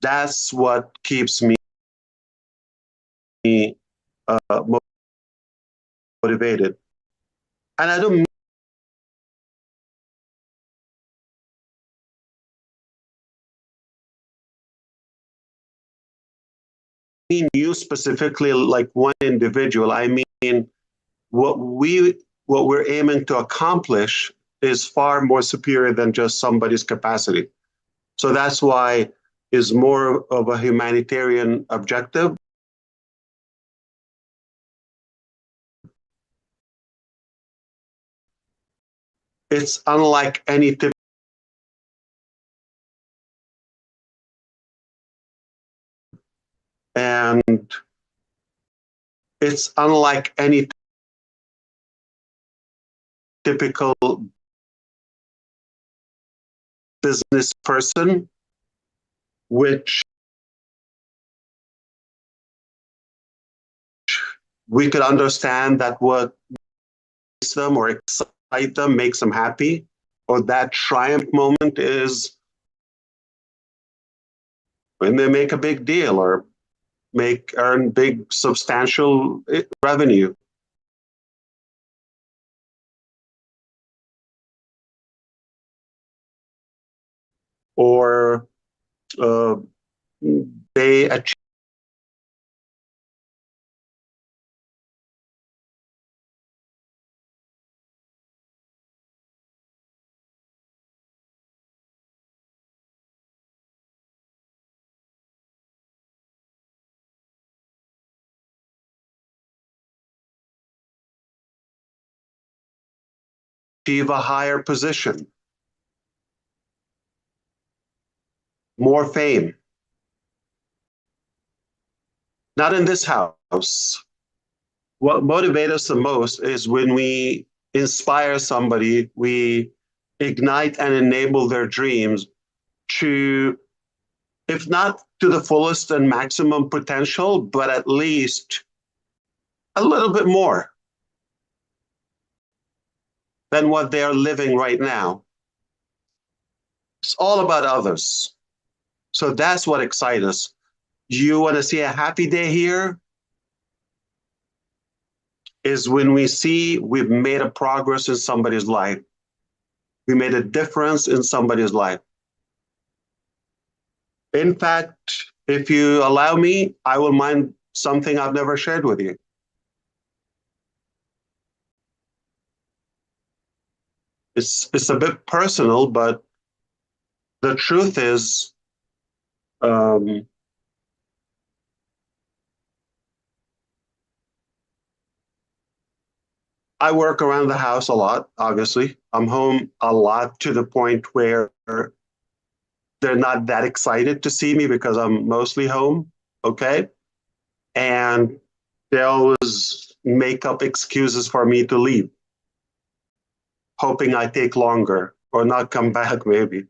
That's what keeps me motivated. And I don't mean you specifically, like one individual. I mean what we're aiming to accomplish is far more superior than just somebody's capacity. So that's why it's more of a humanitarian objective. It's unlike any and it's unlike any typical business person, which we could understand that what makes them or excite them, makes them happy, or that triumph moment is when they make a big deal or earn big substantial revenue. Or they achieve a higher position, more fame. Not in this house. What motivates us the most is when we inspire somebody, we ignite and enable their dreams to, if not to the fullest and maximum potential, but at least a little bit more than what they are living right now. It's all about others. So that's what excites us. You want to see a happy day here? Is when we see we've made a progress in somebody's life. We made a difference in somebody's life. In fact, if you allow me, I will mind something I've never shared with you. It's a bit personal, but the truth is, I work around the house a lot, obviously. I'm home a lot to the point where they're not that excited to see me because I'm mostly home, okay? And they always make up excuses for me to leave, hoping I take longer or not come back, maybe.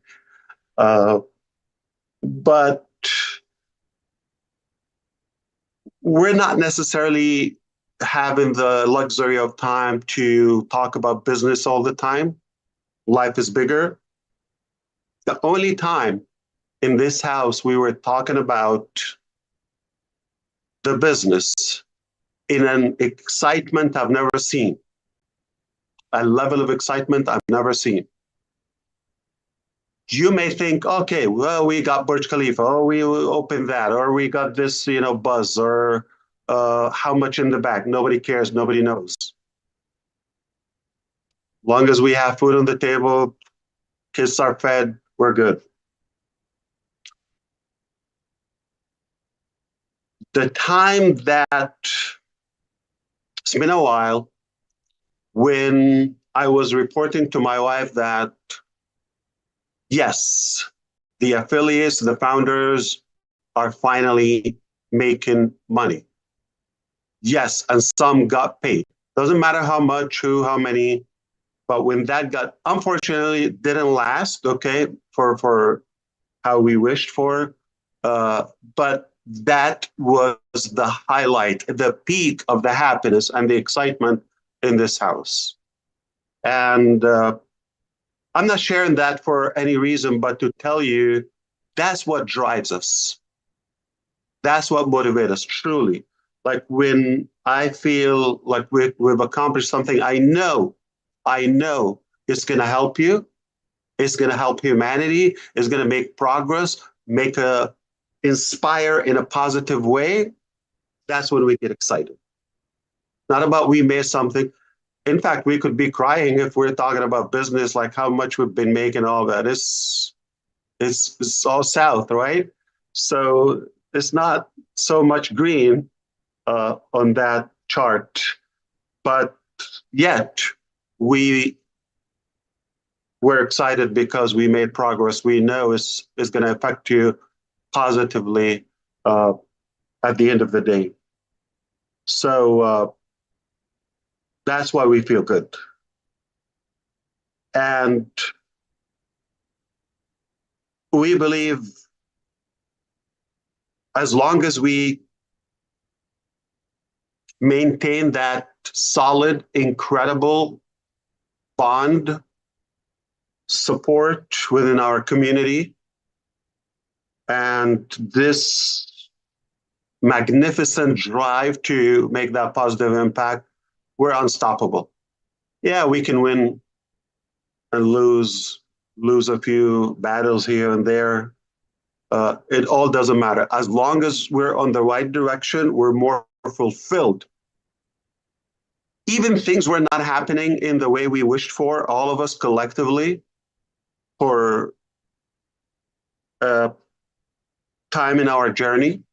But we're not necessarily having the luxury of time to talk about business all the time. Life is bigger. The only time in this house we were talking about the business in an excitement I've never seen, a level of excitement I've never seen. You may think, okay, well, we got Burj Khalifa, or we opened that, or we got this, buzz, or how much in the back. Nobody cares, nobody knows. Long as we have food on the table, kids are fed, we're good. The time that, it's been a while, when I was reporting to my wife that, yes, the affiliates, the founders are finally making money. Yes, and some got paid. Doesn't matter how much, who, how many, but when that got, unfortunately, it didn't last, okay, for how we wished for, but that was the highlight, the peak of the happiness and the excitement in this house. And I'm not sharing that for any reason but to tell you that's what drives us. That's what motivates us, truly. Like when I feel like we've accomplished something, I know it's going to help you. It's going to help humanity. It's going to make progress, inspire in a positive way. That's when we get excited. Not about we made something. In fact, we could be crying if we're talking about business, like how much we've been making, all that. It's all south, right? So it's not so much green on that chart, but yet we we're excited because we made progress. We know it's going to affect you positively at the end of the day. So that's why we feel good. And we believe as long as we maintain that solid, incredible bond support within our community and this magnificent drive to make that positive impact, we're unstoppable. Yeah, we can win and lose a few battles here and there. It all doesn't matter. As long as we're on the right direction, we're more fulfilled. Even things were not happening in the way we wished for, all of us collectively, for time in our journey.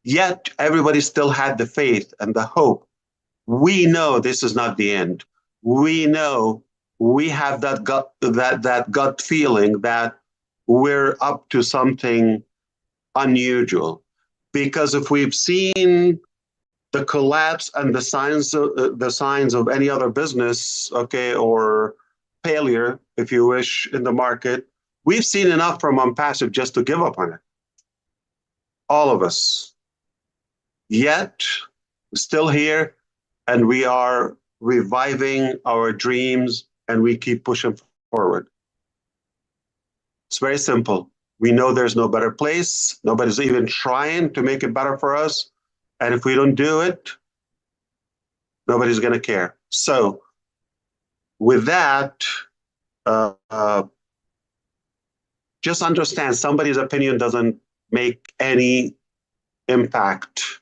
Yet everybody still had the faith and the hope. We know this is not the end. We know we have that gut feeling that we're up to something unusual. Because if we've seen the collapse and the signs of any other business, okay, or failure, if you wish, in the market, we've seen enough from ONPASSIVE just to give up on it. All of us. Yet, we're still here, and we are reviving our dreams, and we keep pushing forward. It's very simple. We know there's no better place. Nobody's even trying to make it better for us. And if we don't do it, nobody's going to care. So with that, just understand somebody's opinion doesn't make any impact,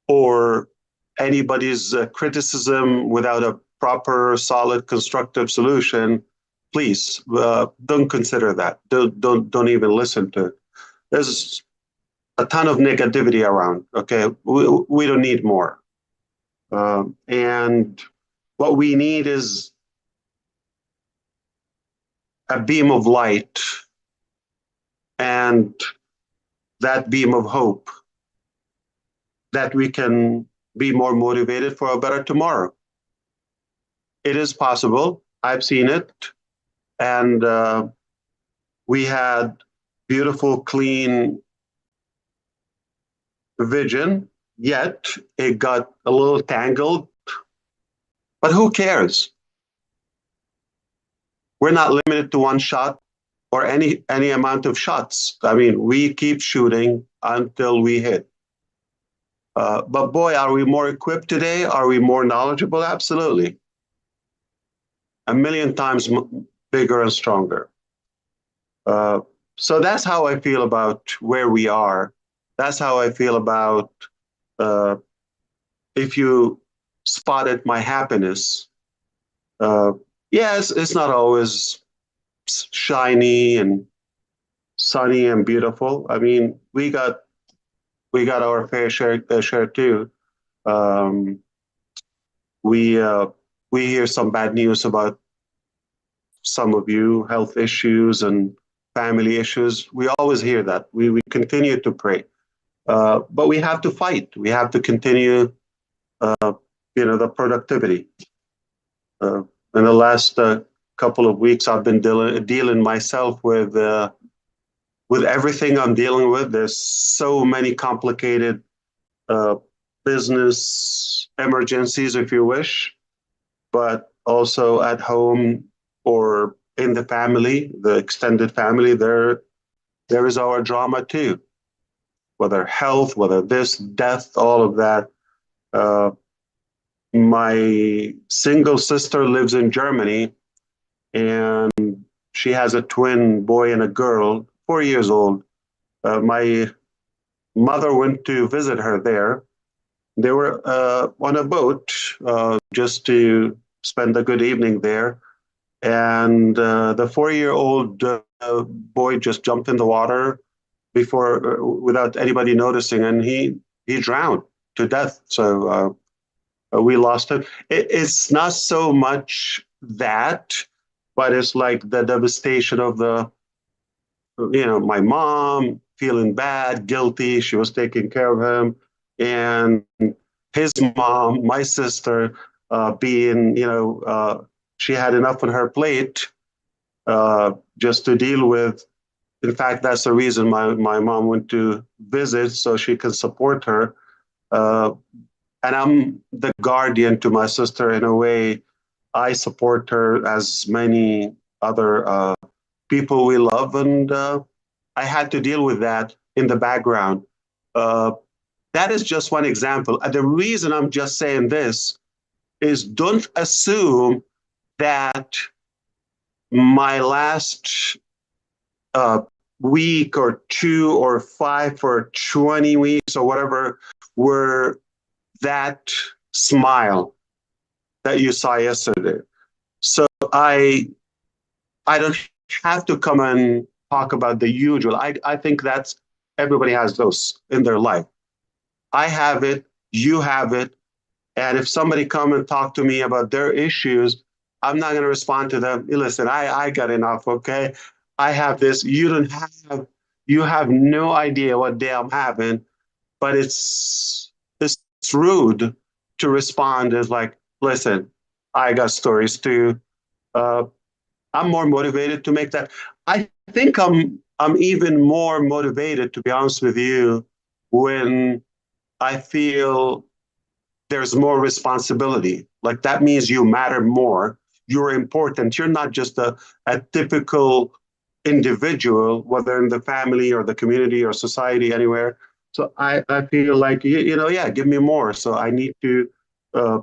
or anybody's criticism without a proper, solid, constructive solution. Please don't consider that. Don't even listen to it. There's a ton of negativity around. Okay, we don't need more. And what we need is a beam of light, and that beam of hope, that we can be more motivated for a better tomorrow. It is possible. I've seen it. And we had beautiful, clean vision, yet it got a little tangled. But who cares? We're not limited to one shot or any amount of shots. I mean, we keep shooting until we hit. But boy, are we more equipped today? Are we more knowledgeable? Absolutely. A million times bigger and stronger. So that's how I feel about where we are. That's how I feel about if you spotted my happiness. Yes, it's not always shiny and sunny and beautiful. I mean, we got our fair share too. We hear some bad news about some of you, health issues and family issues. We always hear that. We continue to pray, but we have to fight. We have to continue, the productivity. In the last couple of weeks, I've been dealing myself with everything I'm dealing with. There's so many complicated business emergencies, if you wish, but also at home or in the family, the extended family, there is our drama too. whether health, whether this, death, all of that. Uh, my single sister lives in Germany, and she has a twin boy and a girl, 4 years old. My mother went to visit her there. They were on a boat just to spend a good evening there. And the 4 year old boy just jumped in the water before, without anybody noticing, and he drowned to death. So we lost him. It's not so much that, but it's like the devastation of my mom feeling bad, guilty. She was taking care of him, and his mom, my sister, being, she had enough on her plate just to deal with. In fact, that's the reason my mom went to visit, so she can support her. Uh, and I'm the guardian to my sister in a way. I support her as many other people we love, and I had to deal with that in the background. Uh, that is just one example. And the reason I'm just saying this is don't assume that my last week or 2 or 5 or 20 weeks or whatever were that smile that you saw yesterday. So I don't have to come and talk about the usual. I think that's everybody has those in their life. I have it, you have it, and if somebody come and talk to me about their issues, I'm not going to respond to them. Listen, I got enough, okay? I have this. You have no idea what day I'm having, but it's rude to respond as like, listen, I got stories too. Uh, I'm more motivated to make that. I think I'm even more motivated, to be honest with you, when I feel there's more responsibility. Like that means you matter more. You're important. You're not just a typical individual, whether in the family or the community or society, anywhere. So I feel like, yeah, give me more. So I need to uh,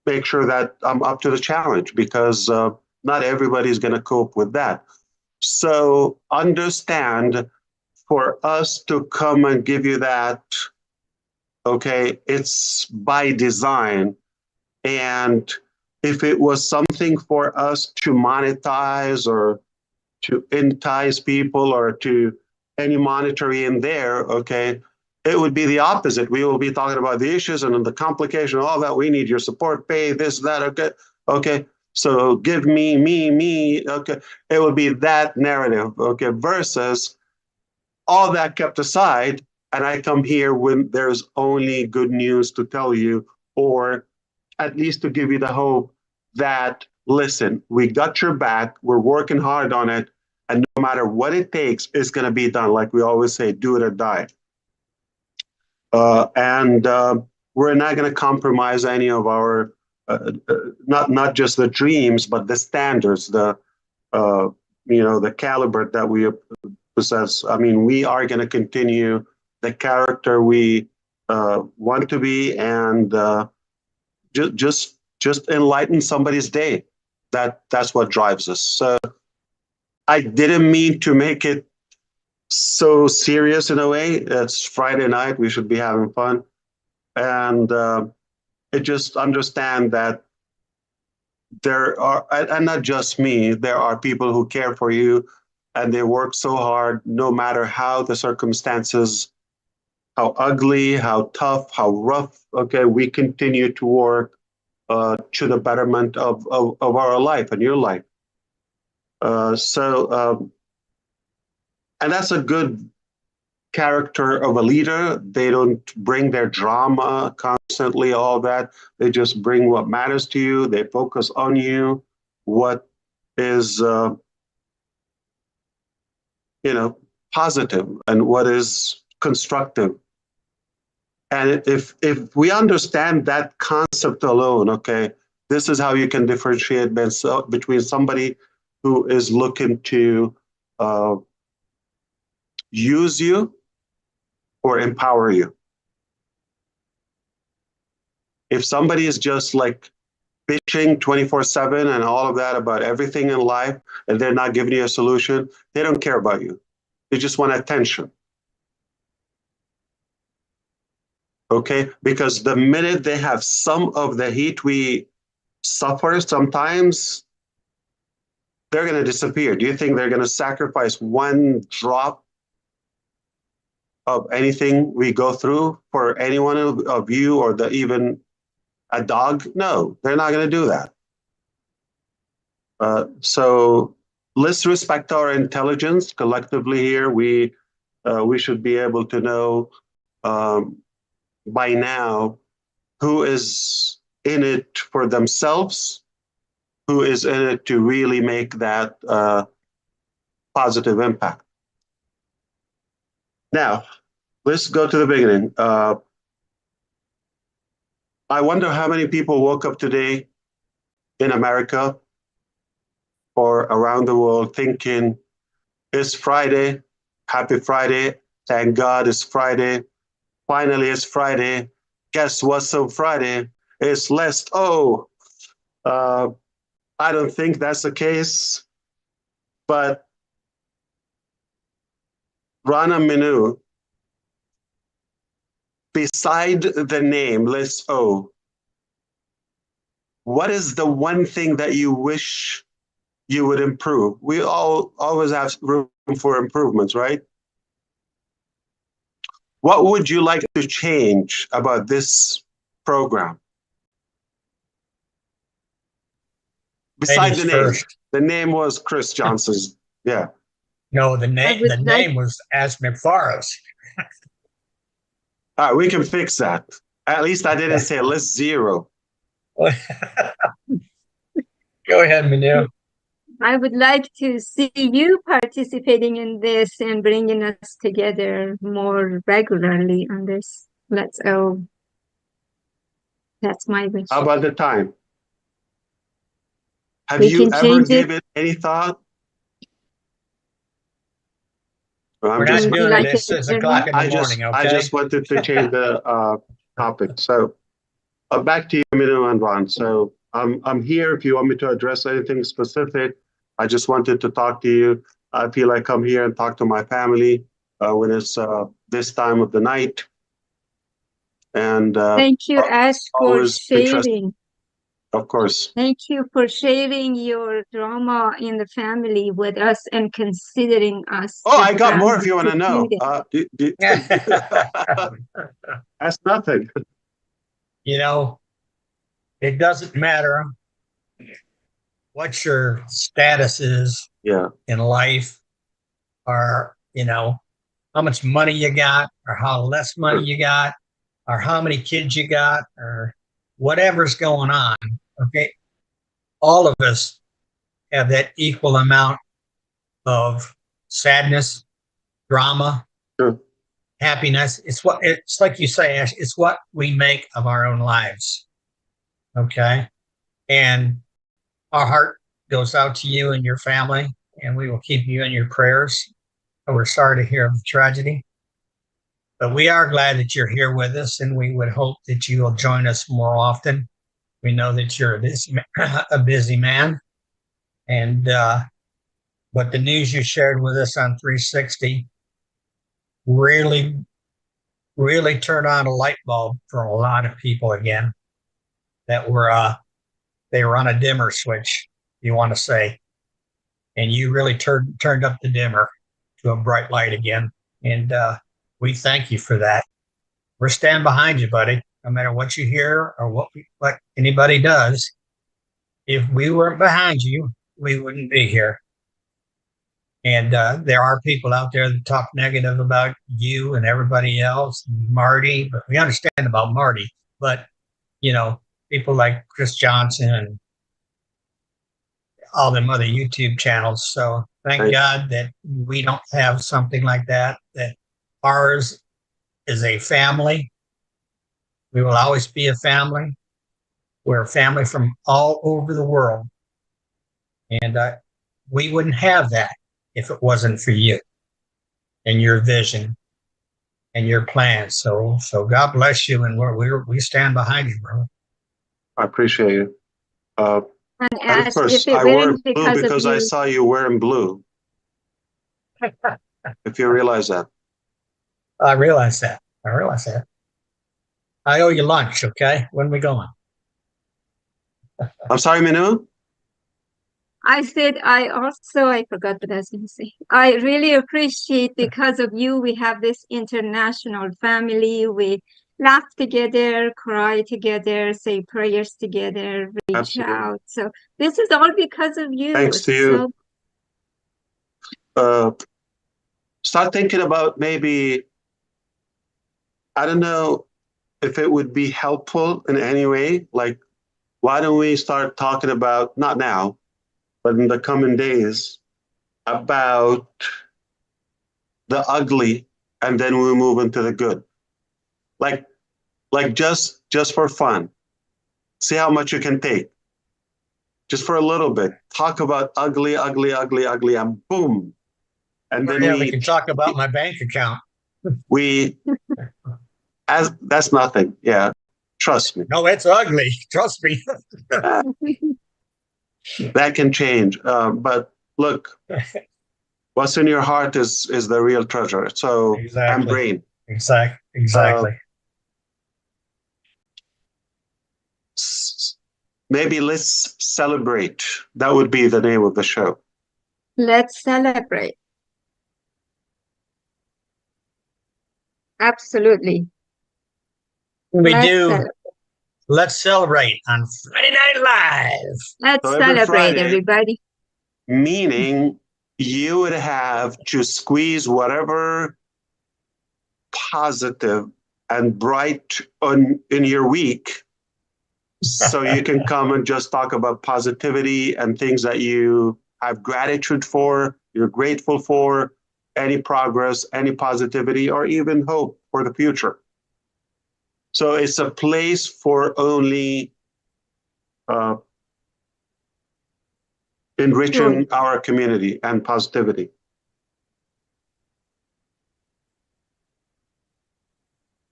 make sure that I'm up to the challenge because not everybody's going to cope with that. So understand for us to come and give you that, okay, it's by design. And if it was something for us to monetize or to entice people or to any monetary in there, okay, it would be the opposite. We will be talking about the issues and the complication, all that. We need your support, pay this, that, okay, okay. So give me, okay. It would be that narrative, okay, versus all that kept aside, and I come here when there's only good news to tell you, or at least to give you the hope that, listen, we got your back, we're working hard on it, and no matter what it takes, it's going to be done. Like we always say, do it or die. And we're not going to compromise any of our, not just the dreams, but the standards, the caliber that we possess. I mean, we are going to continue the character we want to be, and just enlighten somebody's day. That's what drives us. So I didn't mean to make it so serious in a way. It's Friday night. We should be having fun, and it just understand that there are, and not just me. There are people who care for you, and they work so hard, no matter how the circumstances, how ugly, how tough, how rough. Okay, we continue to work to the betterment of our life and your life. And that's a good character of a leader. They don't bring their drama constantly, all that. They just bring what matters to you. They focus on you, what is, positive and what is constructive. And if we understand that concept alone, okay, this is how you can differentiate between somebody who is looking to use you or empower you. If somebody is just like bitching 24/7 and all of that about everything in life, and they're not giving you a solution, they don't care about you. They just want attention. Okay? Because the minute they have some of the heat we suffer sometimes, they're going to disappear. Do you think they're going to sacrifice one drop of anything we go through for any one of you, or even a dog? No, they're not going to do that. So let's respect our intelligence collectively here. We should be able to know by now who is in it for themselves, who is in it to really make that positive impact. Now, let's go to the beginning. I wonder how many people woke up today in America or around the world thinking, it's Friday, happy Friday, thank God it's Friday, finally it's Friday, guess what's on Friday? It's less, I don't think that's the case, but O-Minoo, beside the name, let's what is the one thing that you wish you would improve? We all always have room for improvements, right? What would you like to change about this program? Besides the name. First. The name was Chris Johnson's. Yeah. No, the name was as Mufareh. All right, we can fix that. At least I didn't say list 0. Go ahead, Minoo. I would like to see you participating in this and bringing us together more regularly on this. Let's go. That's my wish. How about the time? Have you ever given any thought? We're not doing it at 6 o'clock in the morning, okay? I just wanted to change the topic. So back to you, Minoo and Ron. So I'm here if you want me to address anything specific. I just wanted to talk to you. I feel like I'm here and talk to my family when it's this time of the night. And thank you, Ash, for sharing. Of course. Thank you for sharing your drama in the family with us and considering us. Oh, I got more if you want to know. That's nothing. You know, it doesn't matter what your status is in life, or, how much money you got, or how less money you got, or how many kids you got, or whatever's going on. Okay. All of us have that equal amount of sadness, drama, happiness. It's like you say, Ash, it's what we make of our own lives. Okay. And our heart goes out to you and your family, and we will keep you in your prayers. And we're sorry to hear of the tragedy, but we are glad that you're here with us, and we would hope that you will join us more often. We know that you're a busy man, and but the news you shared with us on 360 really turned on a light bulb for a lot of people again that they were on a dimmer switch, you want to say, and you really turned up the dimmer to a bright light again, and we thank you for that. We're standing behind you, buddy. No matter what you hear or what anybody does, if we weren't behind you, we wouldn't be here. And there are people out there that talk negative about you and everybody else, Marty, but we understand about Marty. But, people like Chris Johnson and all them other YouTube channels. So thank God that we don't have something like that, that ours is a family. We will always be a family. We're a family from all over the world. And we wouldn't have that if it wasn't for you and your vision your plans. So God bless you, and we stand behind you, brother. I appreciate you. And And of course, I wore blue because I saw you wearing blue. If you realize that. I realize that. I owe you lunch, okay? When are we going? I'm sorry, Minoo? I said I forgot what I was going to say. I really appreciate because of you, we have this international family. We laugh together, cry together, say prayers together, reach out. So this is all because of you. Thanks to you. Start thinking about maybe, I don't know if it would be helpful in any way. Like, why don't we start talking about, not now, but in the coming days, about the ugly, and then we move into the good. Like just for fun. See how much you can take. Just for a little bit. Talk about ugly, and boom. And then we can talk about my bank account. That's nothing. Yeah. Trust me. No, it's ugly. Trust me. That can change. But look, what's in your heart is the real treasure. So exactly. And brain. Exactly. Maybe let's celebrate. That would be the name of the show. Let's celebrate. Absolutely. Let's celebrate on Friday Night Live. Let's celebrate, Friday, everybody. Meaning you would have to squeeze whatever positive and bright in your week so you can come and just talk about positivity and things that you have gratitude for, you're grateful for, any progress, any positivity, or even hope for the future. So it's a place for only enriching our community and positivity.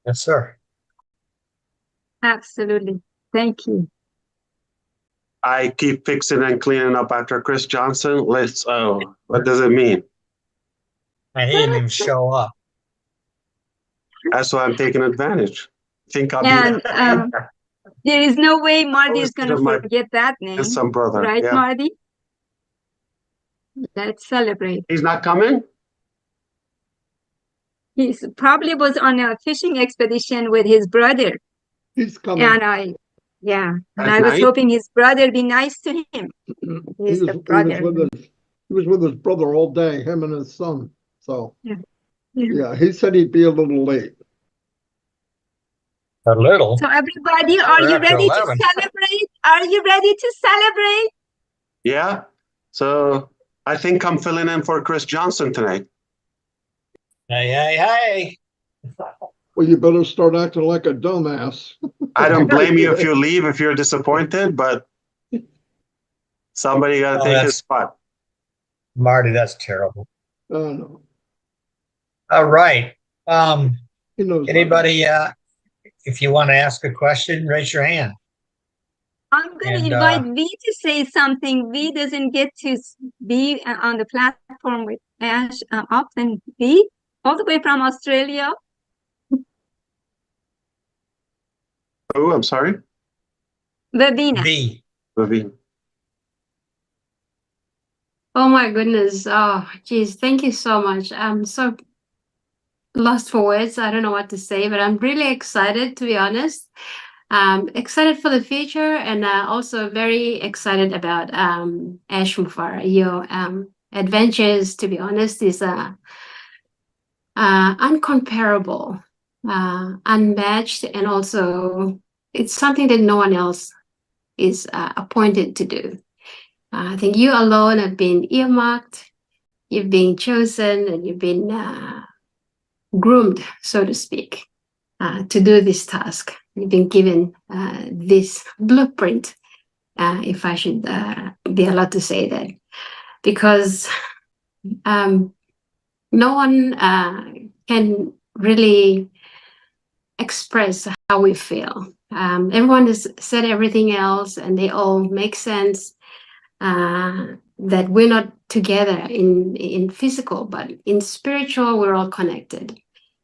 Yes, sir. Absolutely. Thank you. I keep fixing and cleaning up after Chris Johnson. What does it mean? And he didn't even show up. That's why I'm taking advantage. Think I'll be there is no way Marty is going to forget that name. Some brother, right, yeah. Marty? Let's celebrate. He's not coming? He probably was on a fishing expedition with his brother. He's coming. And I was hoping his brother be nice to him. He's the brother. He was with his brother all day, him and his son. So, yeah, he said he'd be a little late. A little. So everybody, are you ready to celebrate? Are you ready to celebrate? Yeah. So I think I'm filling in for Chris Johnson tonight. Hey. Well, you better start acting like a dumbass. I don't blame you if you leave, if you're disappointed, but somebody got to take his spot. Marty, that's terrible. Oh, no. All right. Anybody, if you want to ask a question, raise your hand. I'm going to invite V to say something. V doesn't get to be on the platform with Ash often. V, all the way from Australia. Oh, I'm sorry. Vivina. Vivina. Oh my goodness. Oh, geez. Thank you so much. I'm so lost for words. I don't know what to say, but I'm really excited, to be honest. Excited for the future, and also very excited about Ash Mufareh. Your adventures, to be honest, is uncomparable, unmatched, and also it's something that no one else is appointed to do. I think you alone have been earmarked, you've been chosen, and you've been groomed, so to speak, to do this task. You've been given this blueprint, if I should be allowed to say that, because no one can really express how we feel. Everyone has said everything else, and they all make sense. That we're not together in physical, but in spiritual, we're all connected.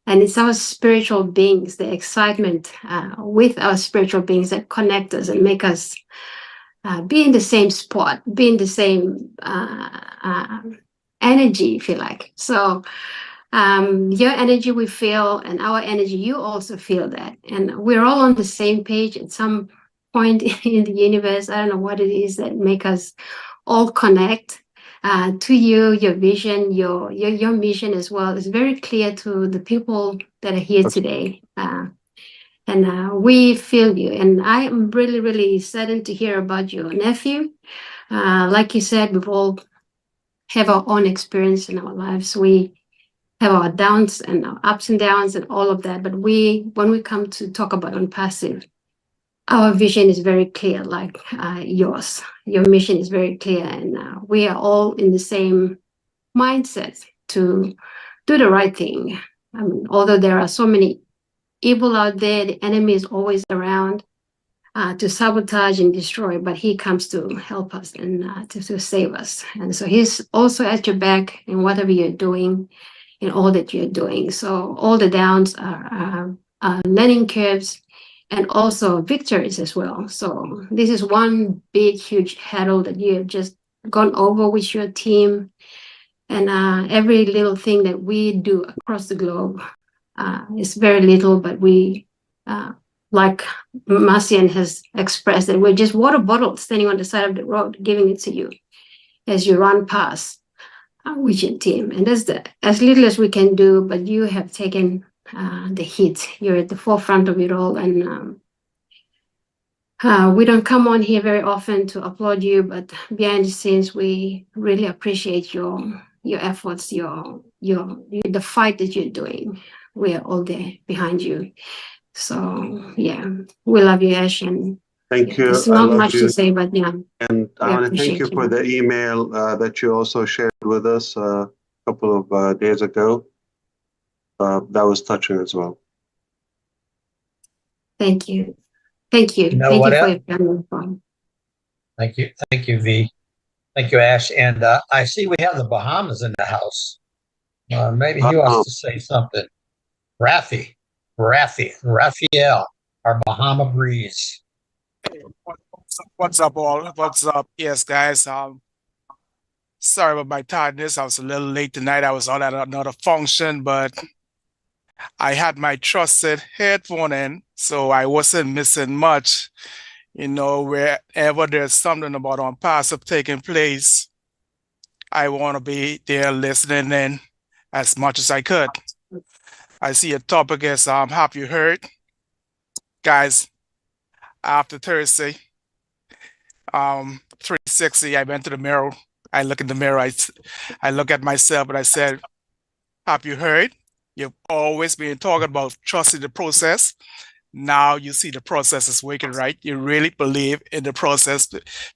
And it's our spiritual beings, the excitement with our spiritual beings that connect us and make us be in the same spot, be in the same energy, if you like. So your energy we feel, and our energy, you also feel that. And we're all on the same page at some point in the universe. I don't know what it is that make us all connect to you, your vision, your mission as well. It's very clear to the people that are here today. And we feel you. And I am really, really saddened to hear about your nephew. Like you said, we've all have our own experience in our lives. We have our downs and our ups and downs and all of that. But when we come to talk about unpassive, our vision is very clear, like yours. Your mission is very clear, and we are all in the same mindset to do the right thing. I mean, although there are so many evil out there, the enemy is always around to sabotage and destroy, but he comes to help us and to save us. And so he's also at your back in whatever you're doing, in all that you're doing. So all the downs are learning curves, and also victories as well. So this is one big, huge hurdle that you have just gone over with your team. And every little thing that we do across the globe is very little, but we, like Marcian has expressed, that we're just water bottles standing on the side of the road, giving it to you as you run past with your team. And that's as little as we can do, but you have taken the heat. You're at the forefront of it all, and we don't come on here very often to applaud you, but behind the scenes, we really appreciate your efforts, the fight that you're doing. We are all there behind you. So yeah, we love you, Ash, and thank you. There's not much to say, but yeah. And I want to thank you for the email that you also shared with us a couple of days ago. That was touching as well. Thank you. Thank you. Thank you for your family. Thank you. Thank you, V. Thank you, Ash. And I see we have the Bahamas in the house. Maybe he wants to say something. Raphael, our Bahama breeze. What's up, all? What's up? Yes, guys. Sorry about my tiredness. I was a little late tonight. I was on at another function, but I had my trusted headphone in, so I wasn't missing much. You know, wherever there's something about ONPASSIVE taking place, I want to be there listening in as much as I could. I see a topic is have you heard? Guys, after Thursday, 360, I went to the mirror. I look in the mirror, I look at myself, and I said, have you heard? You've always been talking about trusting the process. Now you see the process is working, right? You really believe in the process,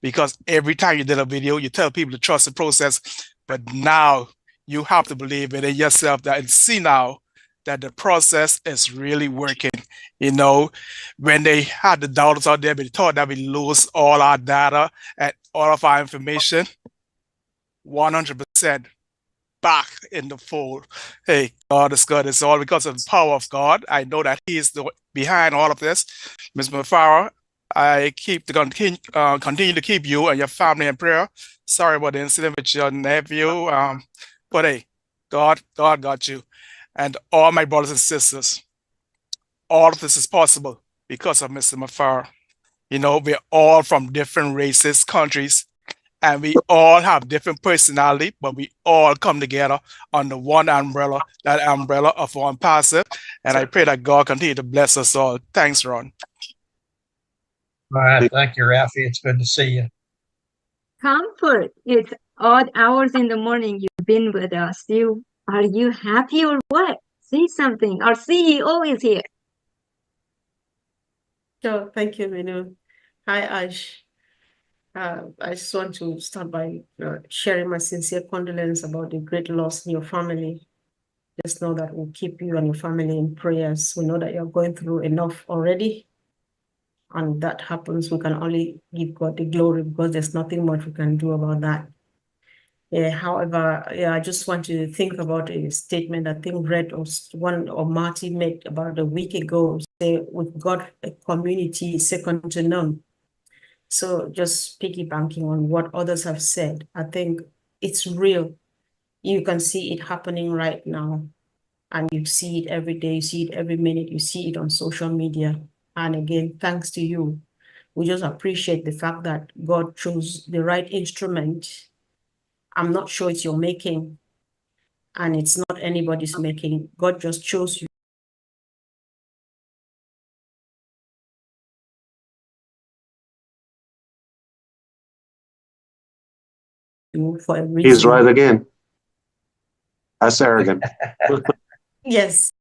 because every time you did a video, you tell people to trust the process. But now you have to believe it in yourself and see now that the process is really working. You know, when they had the doubters out there, they thought that we lose all our data and all of our information, 100% back in the fold. Hey, God is good. It's all because of the power of God. I know that He is behind all of this. Ms. Mufareh, I continue to keep you and your family in prayer. Sorry about the incident with your nephew, but hey, God got you. And all my brothers and sisters, all of this is possible because of Mr. Mufareh. You know, we're all from different races, countries, and we all have different personality, but we all come together under one umbrella, that umbrella of ONPASSIVE. And I pray that God continue to bless us all. Thanks, Ron. All right. Thank you, Rafi. It's good to see you. Comfort. It's odd hours in the morning. You've been with us. Are you happy or what? Say something. Our CEO is here. Sure. Thank you, Minoo. Hi, Ash. I just want to start by sharing my sincere condolence about the great loss in your family. just know that we'll keep you and your family in prayers. We know that you're going through enough already. And that happens, we can only give God the glory because there's nothing much we can do about that. Yeah, however, I just want to think about a statement I think Red or Marty made about a week ago. Say, we've got a community second to none. So just piggybacking on what others have said, I think it's real. You can see it happening right now. And you see it every day, you see it every minute, you see it on social media. And again, thanks to you. We just appreciate the fact that God chose the right instrument. I'm not sure it's your making, and it's not anybody's making. God just chose you for a reason. He's right again. That's arrogant. Yes.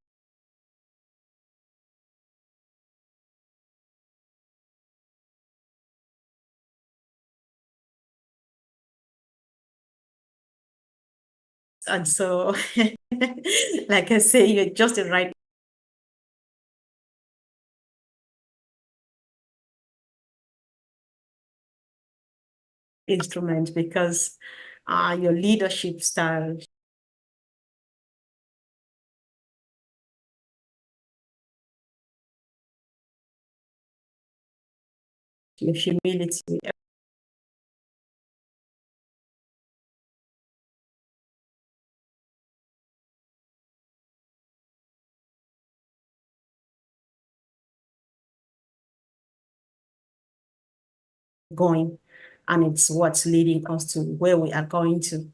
And so, like I say, you're just the right instrument because your leadership style, your humility, going, and it's what's leading us to where we are going to.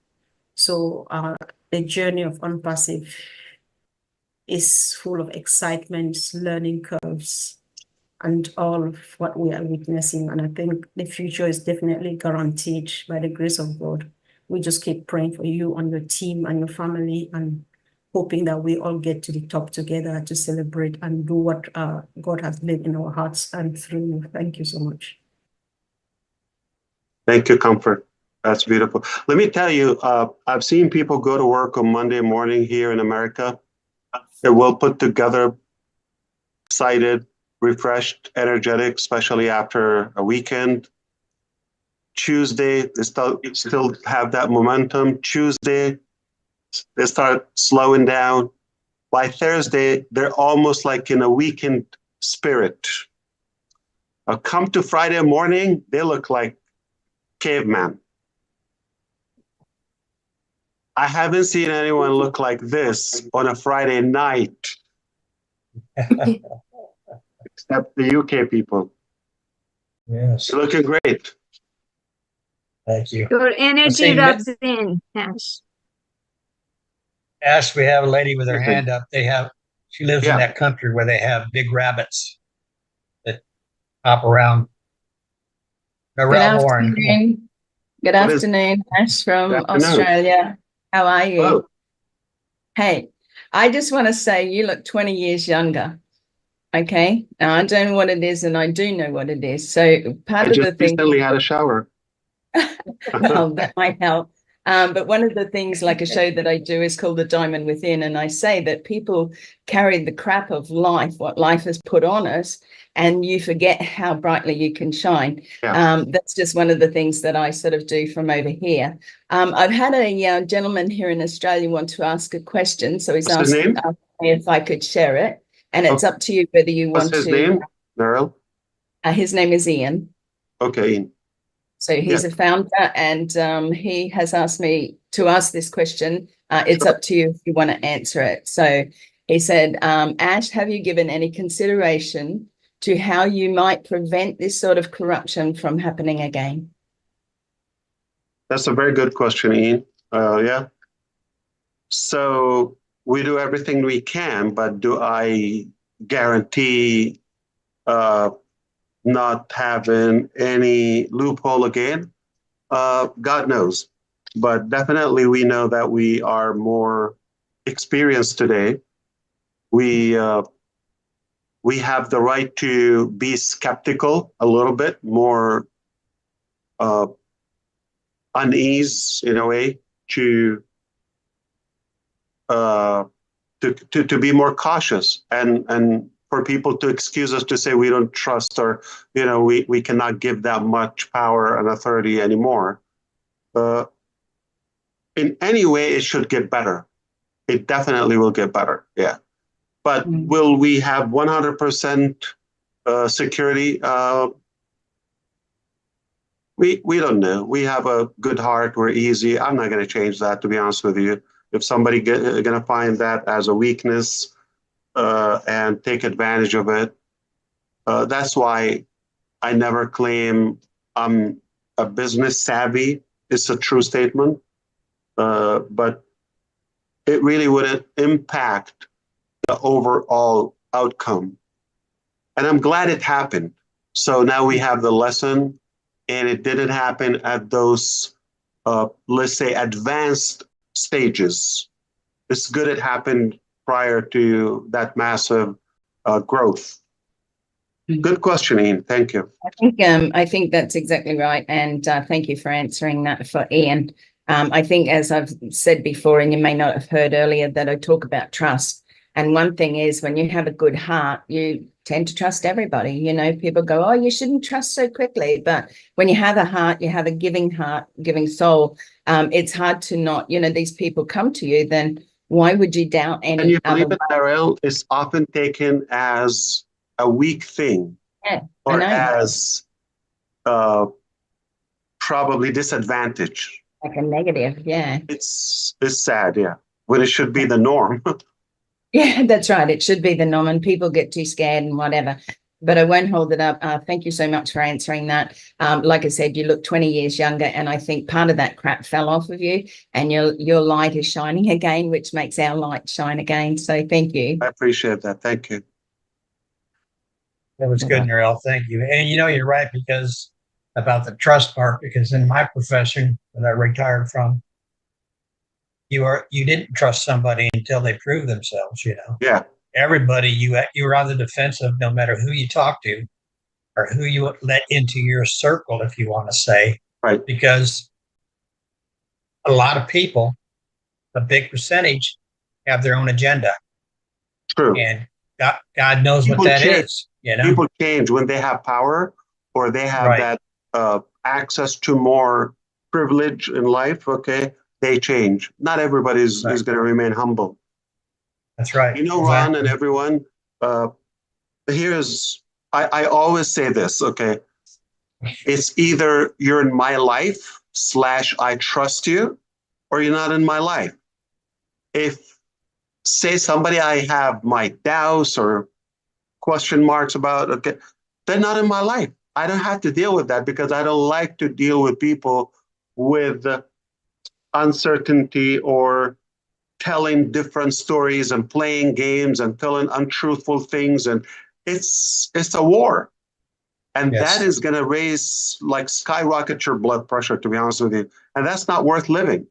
So the journey of ONPASSIVE is full of excitement, learning curves, and all of what we are witnessing. And I think the future is definitely guaranteed by the grace of God. We just keep praying for you and your team and your family and hoping that we all get to the top together to celebrate and do what God has laid in our hearts and through you. Thank you so much. Thank you, Comfort. That's beautiful. Let me tell you, I've seen people go to work on Monday morning here in America. They're well put together, excited, refreshed, energetic, especially after a weekend. Tuesday, they still have that momentum. Tuesday, they start slowing down. By Thursday, they're almost like in a weekend spirit. Come to Friday morning, they look like caveman. I haven't seen anyone look like this on a Friday night, except the UK people. Yes. You're looking great. Thank you. Your energy See, rubs in, Ash. Ash, we have a lady with her hand up. She lives in that country where they have big rabbits that hop around. Good afternoon. Good afternoon, Ash from Australia. How are you? Oh. Hey, I just want to say you look 20 years younger. Okay. Now I don't know what it is, and I do know what it is. So part of the thing. Recently had a shower. Well, that might help. But one of the things, like a show that I do, is called The Diamond Within. And I say that people carry the crap of life, what life has put on us, and you forget how brightly you can shine. Yeah. That's just one of the things that I sort of do from over here. I've had a gentleman here in Australia want to ask a question. So he's asked me if I could share it. And it's up to you whether you want to. What's his name, Meryl? His name is Ian. Okay, Ian. So he's a founder, and he has asked me to ask this question. It's up to you if you want to answer it. So he said, Ash, have you given any consideration to how you might prevent this sort of corruption from happening again? That's a very good question, Ian. Yeah. So we do everything we can, but do I guarantee not having any loophole again? God knows. But definitely we know that we are more experienced today. We have the right to be skeptical a little bit, more unease in a way to to be more cautious, and for people to excuse us to say we don't trust, or we cannot give that much power and authority anymore. In any way, it should get better. It definitely will get better. Yeah. But will we have 100% security? We don't know. We have a good heart. We're easy. I'm not going to change that, to be honest with you. If somebody going to find that as a weakness and take advantage of it, that's why I never claim I'm a business savvy. It's a true statement, but it really wouldn't impact the overall outcome. And I'm glad it happened. So now we have the lesson, and it didn't happen at those, let's say, advanced stages. It's good it happened prior to that massive growth. Good question, Ian. Thank you. I think that's exactly right. And thank you for answering that for Ian. I think, as I've said before, and you may not have heard earlier, that I talk about trust. And one thing is, when you have a good heart, you tend to trust everybody. People go, oh, you shouldn't trust so quickly. But when you have a heart, you have a giving heart, giving soul. It's hard to not, these people come to you, then why would you doubt any? And you believe it, Darrell, is often taken as a weak thing, or as probably disadvantage. Like a negative, yeah. It's sad, yeah, when it should be the norm. Yeah, that's right. It should be the norm, and people get too scared and whatever. But I won't hold it up. Thank you so much for answering that. Like I said, you look 20 years younger, and I think part of that crap fell off of you, and your light is shining again, which makes our light shine again. So thank you. I appreciate that. Thank you. That was good, Narelle. Thank you. And you're right, because about the trust part, because in my profession that I retired from, you didn't trust somebody until they proved themselves. Yeah. Everybody you were on the defensive, no matter who you talk to or who you let into your circle, if you want to say. Right. Because a lot of people, a big percentage, have their own agenda. True. And God knows people what that change. Is. People change when they have power, or they have that access to more privilege in life. Okay, they change. Not everybody is going to remain humble. That's right. Ron and everyone, I always say this, okay? It's either you're in my life / I trust you, or you're not in my life. If, say, somebody I have my doubts or question marks about, okay, they're not in my life. I don't have to deal with that, because I don't like to deal with people with uncertainty or telling different stories and playing games and telling untruthful things. And it's a war. And that is going to skyrocket your blood pressure, to be honest with you. And that's not worth living.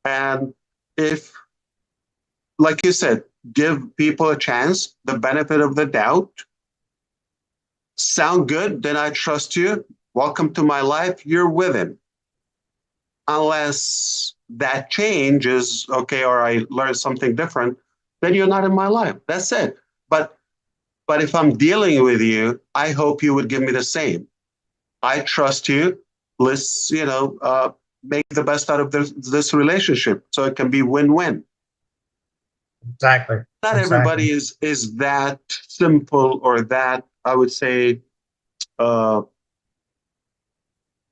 And if, like you said, give people a chance, the benefit of the doubt. Sound good? Then I trust you. Welcome to my life. You're with him. Unless that change is okay, or I learned something different, then you're not in my life. That's it. But if I'm dealing with you, I hope you would give me the same. I trust you. Let's, make the best out of this relationship so it can be win-win. Exactly. Not everybody is that simple, or that, I would say,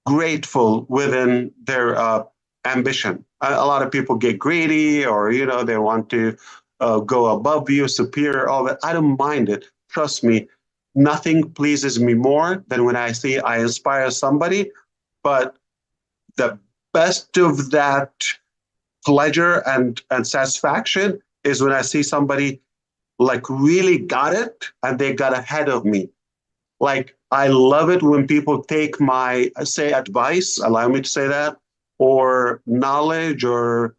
grateful within their ambition. A lot of people get greedy, or they want to go above you, superior, all that. I don't mind it. Trust me, nothing pleases me more than when I see I inspire somebody. But the best of that pleasure and satisfaction is when I see somebody really got it, and they got ahead of me. I love it when people take my, say, advice, allow me to say that, or knowledge, or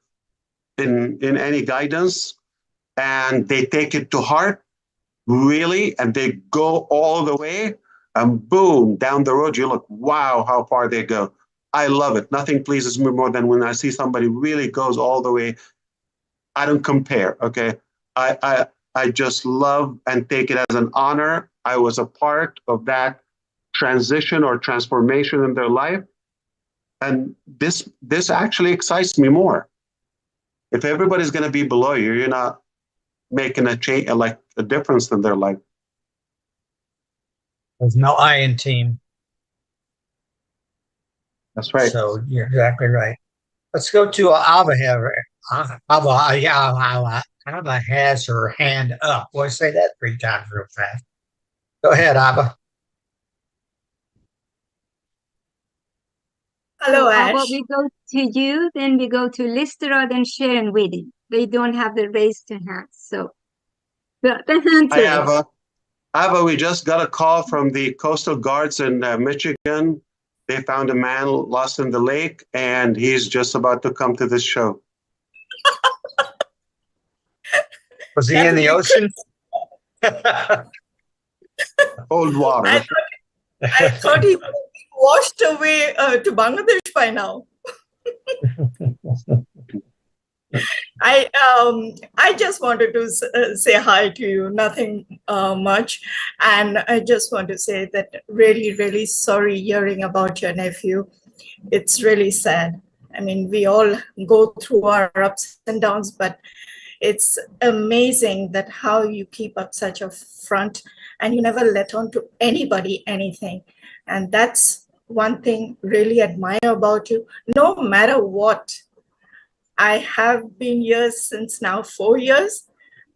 in any guidance, and they take it to heart, really, and they go all the way, and boom, down the road, you look, wow, how far they go. I love it. Nothing pleases me more than when I see somebody really goes all the way. I don't compare, okay? I just love and take it as an honor. I was a part of that transition or transformation in their life. And this actually excites me more. If everybody's going to be below you, you're not making a change, like a difference in their life. There's no I in team. That's right. So you're exactly right. Let's go to Ava. Ava has her hand up. Boy, say that 3 times real fast. Go ahead, Ava. Hello, So, Ash. we go to you, then we go to Lystra, then Sharon Whitty. They don't have the raised hands. So the hand raised. Ava, we just got a call from the Coastal Guards in Michigan. They found a man lost in the lake, and he's just about to come to this show. Was he in the ocean? Cold water. I thought he washed away to Bangladesh by now. I just wanted to say hi to you, nothing much. And I just want to say that really, really sorry hearing about your nephew. It's really sad. I mean, we all go through our ups and downs, but it's amazing that how you keep up such a front and you never let on to anybody anything. And that's one thing really admire about you. No matter what, I have been here since now 4 years,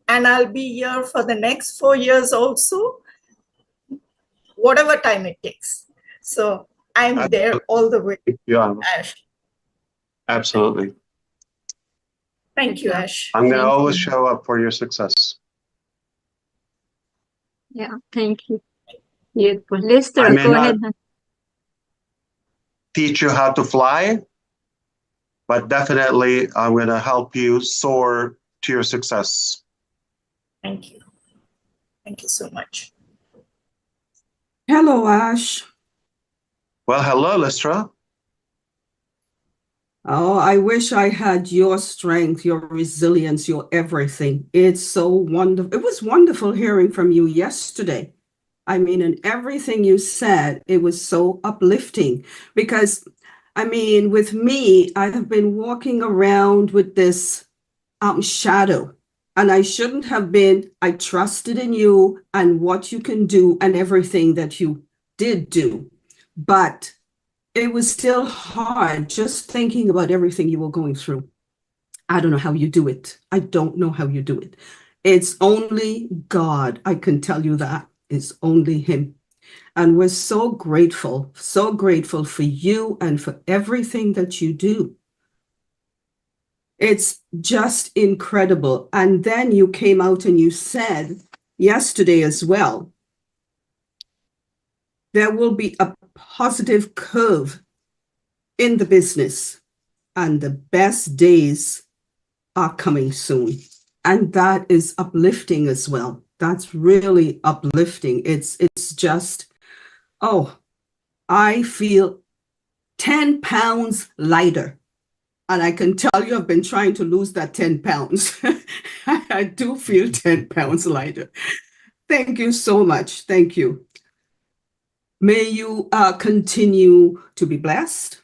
and I'll be here for the next 4 years also, whatever time it takes. So I'm there all the way. Yeah, Ash. absolutely. Thank you, Ash. I'm going to always show up for your success. Yeah, thank you. Beautiful. Lystra, I may go not ahead. teach you how to fly, but definitely I'm going to help you soar to your success. Thank you. Thank you so much. Hello, Ash. Well, hello, Lystra. Oh, I wish I had your strength, your resilience, your everything. It's so wonderful. It was wonderful hearing from you yesterday. I mean, and everything you said, it was so uplifting because, I mean, with me, I have been walking around with this shadow, and I shouldn't have been. I trusted in you and what you can do and everything that you did do. But it was still hard just thinking about everything you were going through. I don't know how you do it. I don't know how you do it. It's only God. I can tell you that. It's only Him. And we're so grateful for you and for everything that you do. It's just incredible. And then you came out and you said yesterday as well, there will be a positive curve in the business and the best days are coming soon. And that is uplifting as well. That's really uplifting. It's just, oh, I feel 10 pounds lighter. And I can tell you, I've been trying to lose that 10 pounds. I do feel 10 pounds lighter. Thank you so much. Thank you. May you continue to be blessed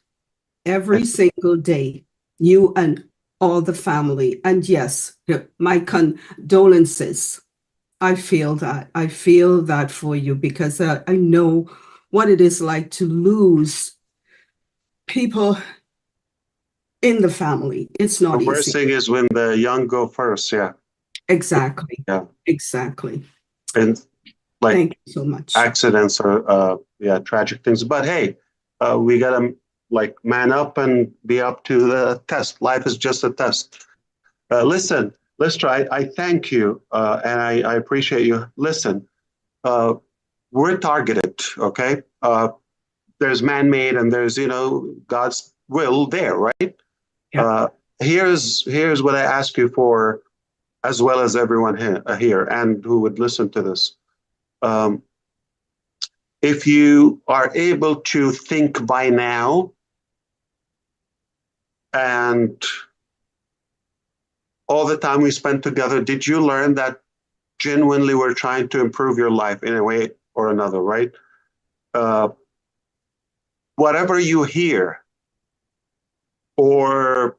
every single day, you and all the family. And yes, my condolences. I feel that. I feel that for you because I know what it is like to lose people in the family. It's not easy. The worst thing is when the young go first. Yeah. Exactly. Yeah. Exactly. And like, thank you so much. Accidents are tragic things. But hey, we gotta like man up and be up to the test. Life is just a test. Listen, Lystra, I thank you and I appreciate you. Listen, we're targeted, okay? There's man-made and there's, God's will there, right? Yeah. Here's what I ask you for, as well as everyone here and who would listen to this. If you are able to think by now and all the time we spent together, did you learn that genuinely we're trying to improve your life in a way or another, right? Whatever you hear, or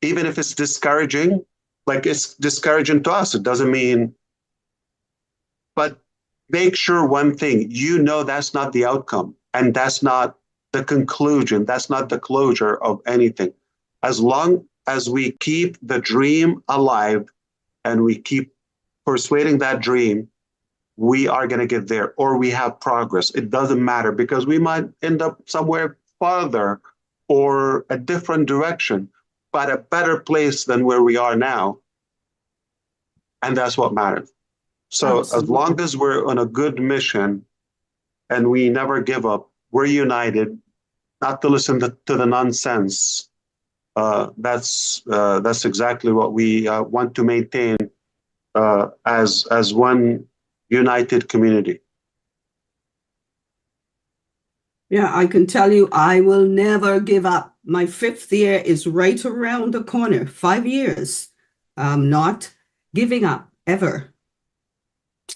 even if it's discouraging, like it's discouraging to us, it doesn't mean, but make sure one thing, you know that's not the outcome, and that's not the conclusion, that's not the closure of anything. As long as we keep the dream alive and we keep persuading that dream, we are going to get there, or we have progress. It doesn't matter, because we might end up somewhere farther or a different direction, but a better place than where we are now. And that's what matters. So Absolutely. As long as we're on a good mission and we never give up, we're united, not to listen to the nonsense. That's exactly what we want to maintain as one united community. Yeah, I can tell you, I will never give up. My 5th year is right around the corner. 5 years. I'm not giving up ever.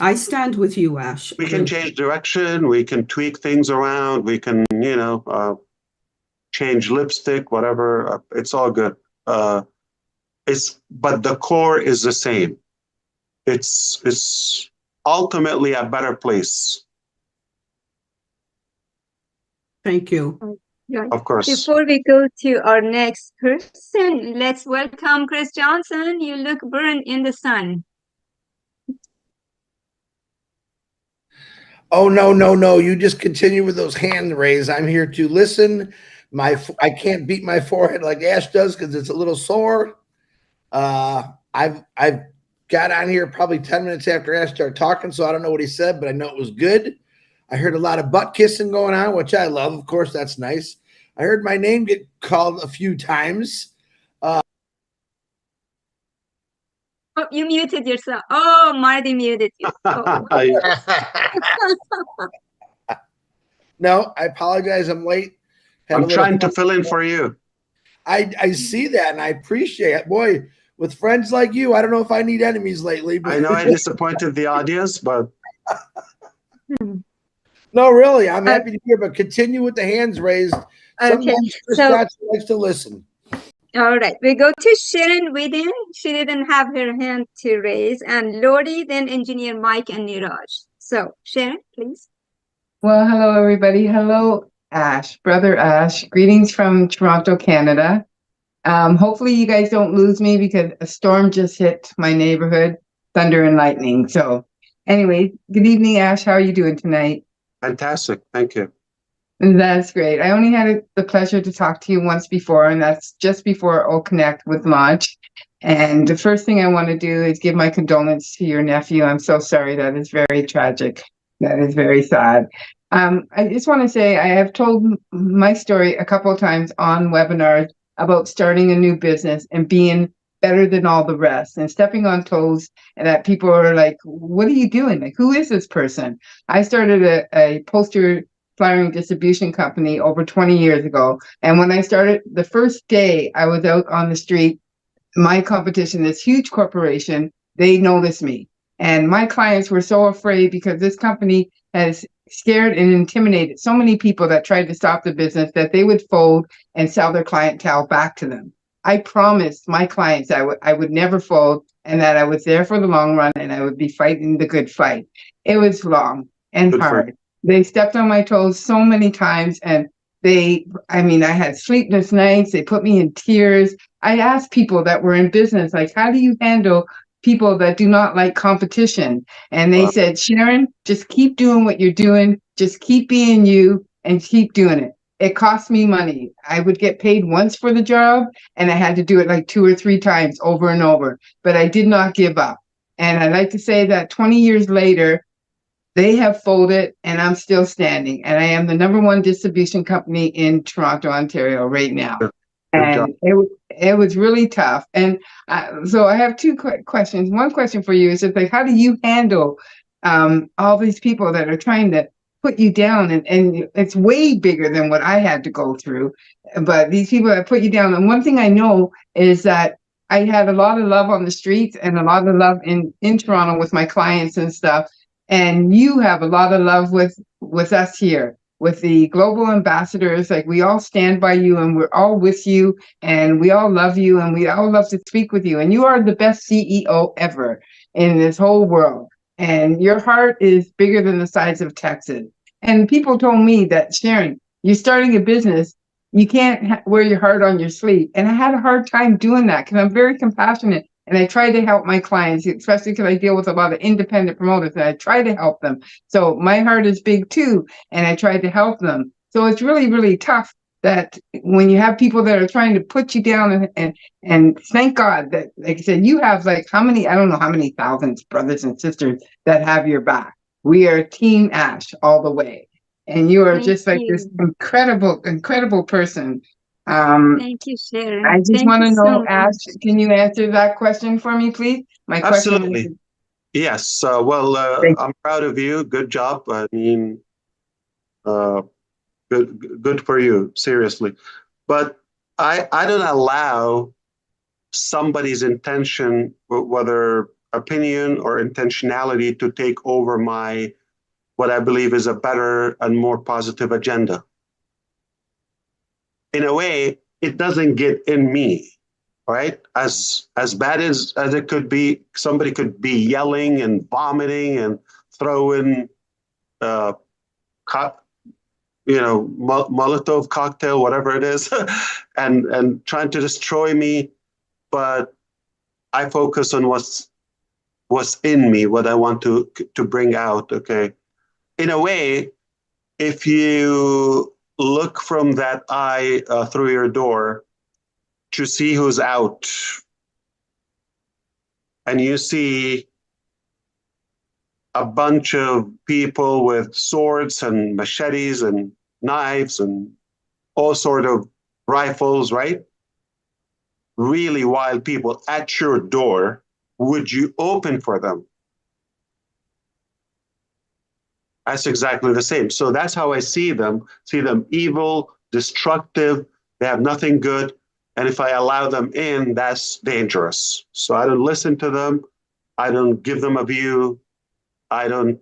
I stand with you, Ash. We can change direction. We can tweak things around. We can, change lipstick, whatever. It's all good. But the core is the same. It's ultimately a better place. Thank you. Of course. Before we go to our next person, let's welcome Chris Johnson. You look burned in the sun. Oh, no. You just continue with those hand raised. I'm here to listen. I can't beat my forehead like Ash does because it's a little sore. I've got on here probably 10 minutes after Ash started talking, so I don't know what he said, but I know it was good. I heard a lot of butt kissing going on, which I love. Of course, that's nice. I heard my name get called a few times. Oh, you muted yourself. Oh, Marty muted you. Oh. No, I apologize. I'm late. I'm trying to fill in for you. I see that, and I appreciate it. Boy, with friends like you, I don't know if I need enemies lately. But I know I disappointed the audience, but... No, really, I'm happy to hear, but continue with the hands raised. Okay, so likes to listen. All right, we go to Sharon Whedon. She didn't have her hand to raise, and Lori, then Engineer Mike and Niraj. So, Sharon, please. Well, hello, everybody. Hello, Ash, Brother Ash. Greetings from Toronto, Canada. Hopefully you guys don't lose me because a storm just hit my neighborhood, thunder and lightning. So anyway, good evening, Ash. How are you doing tonight? Fantastic. Thank you. That's great. I only had the pleasure to talk to you once before, and that's just before O-Connect with launch. And the first thing I want to do is give my condolences to your nephew. I'm so sorry. That is very tragic. That is very sad. I just want to say I have told my story a couple of times on webinars about starting a new business and being better than all the rest and stepping on toes, and that people are like, what are you doing? Like, who is this person? I started a poster flyering distribution company over 20 years ago. And when I started, the first day I was out on the street, my competition, this huge corporation, they noticed me. And my clients were so afraid because this company has scared and intimidated so many people that tried to stop the business that they would fold and sell their clientele back to them. I promised my clients I would never fold and that I was there for the long run and I would be fighting the good fight. It was long and hard. They stepped on my toes so many times, and I had sleepless nights. They put me in tears. I asked people that were in business, like, how do you handle people that do not like competition? And they said, Sharon, just keep doing what you're doing. Just keep being you and keep doing it. It cost me money. I would get paid once for the job, and I had to do it like 2 or 3 times over and over. But I did not give up. And I like to say that 20 years later, they have folded and I'm still standing. And I am the #1 distribution company in Toronto, Ontario right now. And it was really tough. And so I have 2 quick questions. One question for you is just like, how do you handle all these people that are trying to put you down? And it's way bigger than what I had to go through. But these people that put you down. And one thing I know is that I had a lot of love on the streets and a lot of love in Toronto with my clients and stuff. And you have a lot of love with us here, with the global ambassadors. Like, we all stand by you and we're all with you and we all love you and we all love to speak with you. And you are the best CEO ever in this whole world. And your heart is bigger than the size of Texas. And people told me that, Sharon, you're starting a business, you can't wear your heart on your sleeve. And I had a hard time doing that because I'm very compassionate. And I try to help my clients, especially because I deal with a lot of independent promoters, and I try to help them. So my heart is big too, and I try to help them. So it's really, really tough that when you have people that are trying to put you down, and thank God that, like I said, you have like how many, I don't know how many thousands brothers and sisters that have your back. We are Team Ash all the way. And you are just like this incredible, incredible person. Thank you, Sharon. I just Thank want to you so know, much. Ash, can you answer that question for me, please? My question Absolutely. is, Yes. Well, I'm proud of you. Good job. I mean, good for you. Seriously. But I don't allow somebody's intention, whether opinion or intentionality, to take over my, what I believe is a better and more positive agenda. In a way, it doesn't get in me, right? As bad as it could be, somebody could be yelling and vomiting and throwing, Molotov cocktail, whatever it is, and trying to destroy me. But I focus on what's in me, what I want to bring out. Okay, in a way, if you look from that eye through your door to see who's out, and you see a bunch of people with swords and machetes and knives and all sort of rifles, right? Really wild people at your door, would you open for them? That's exactly the same. So that's how I see them evil, destructive, they have nothing good. And if I allow them in, that's dangerous. So I don't listen to them. I don't give them a view. I don't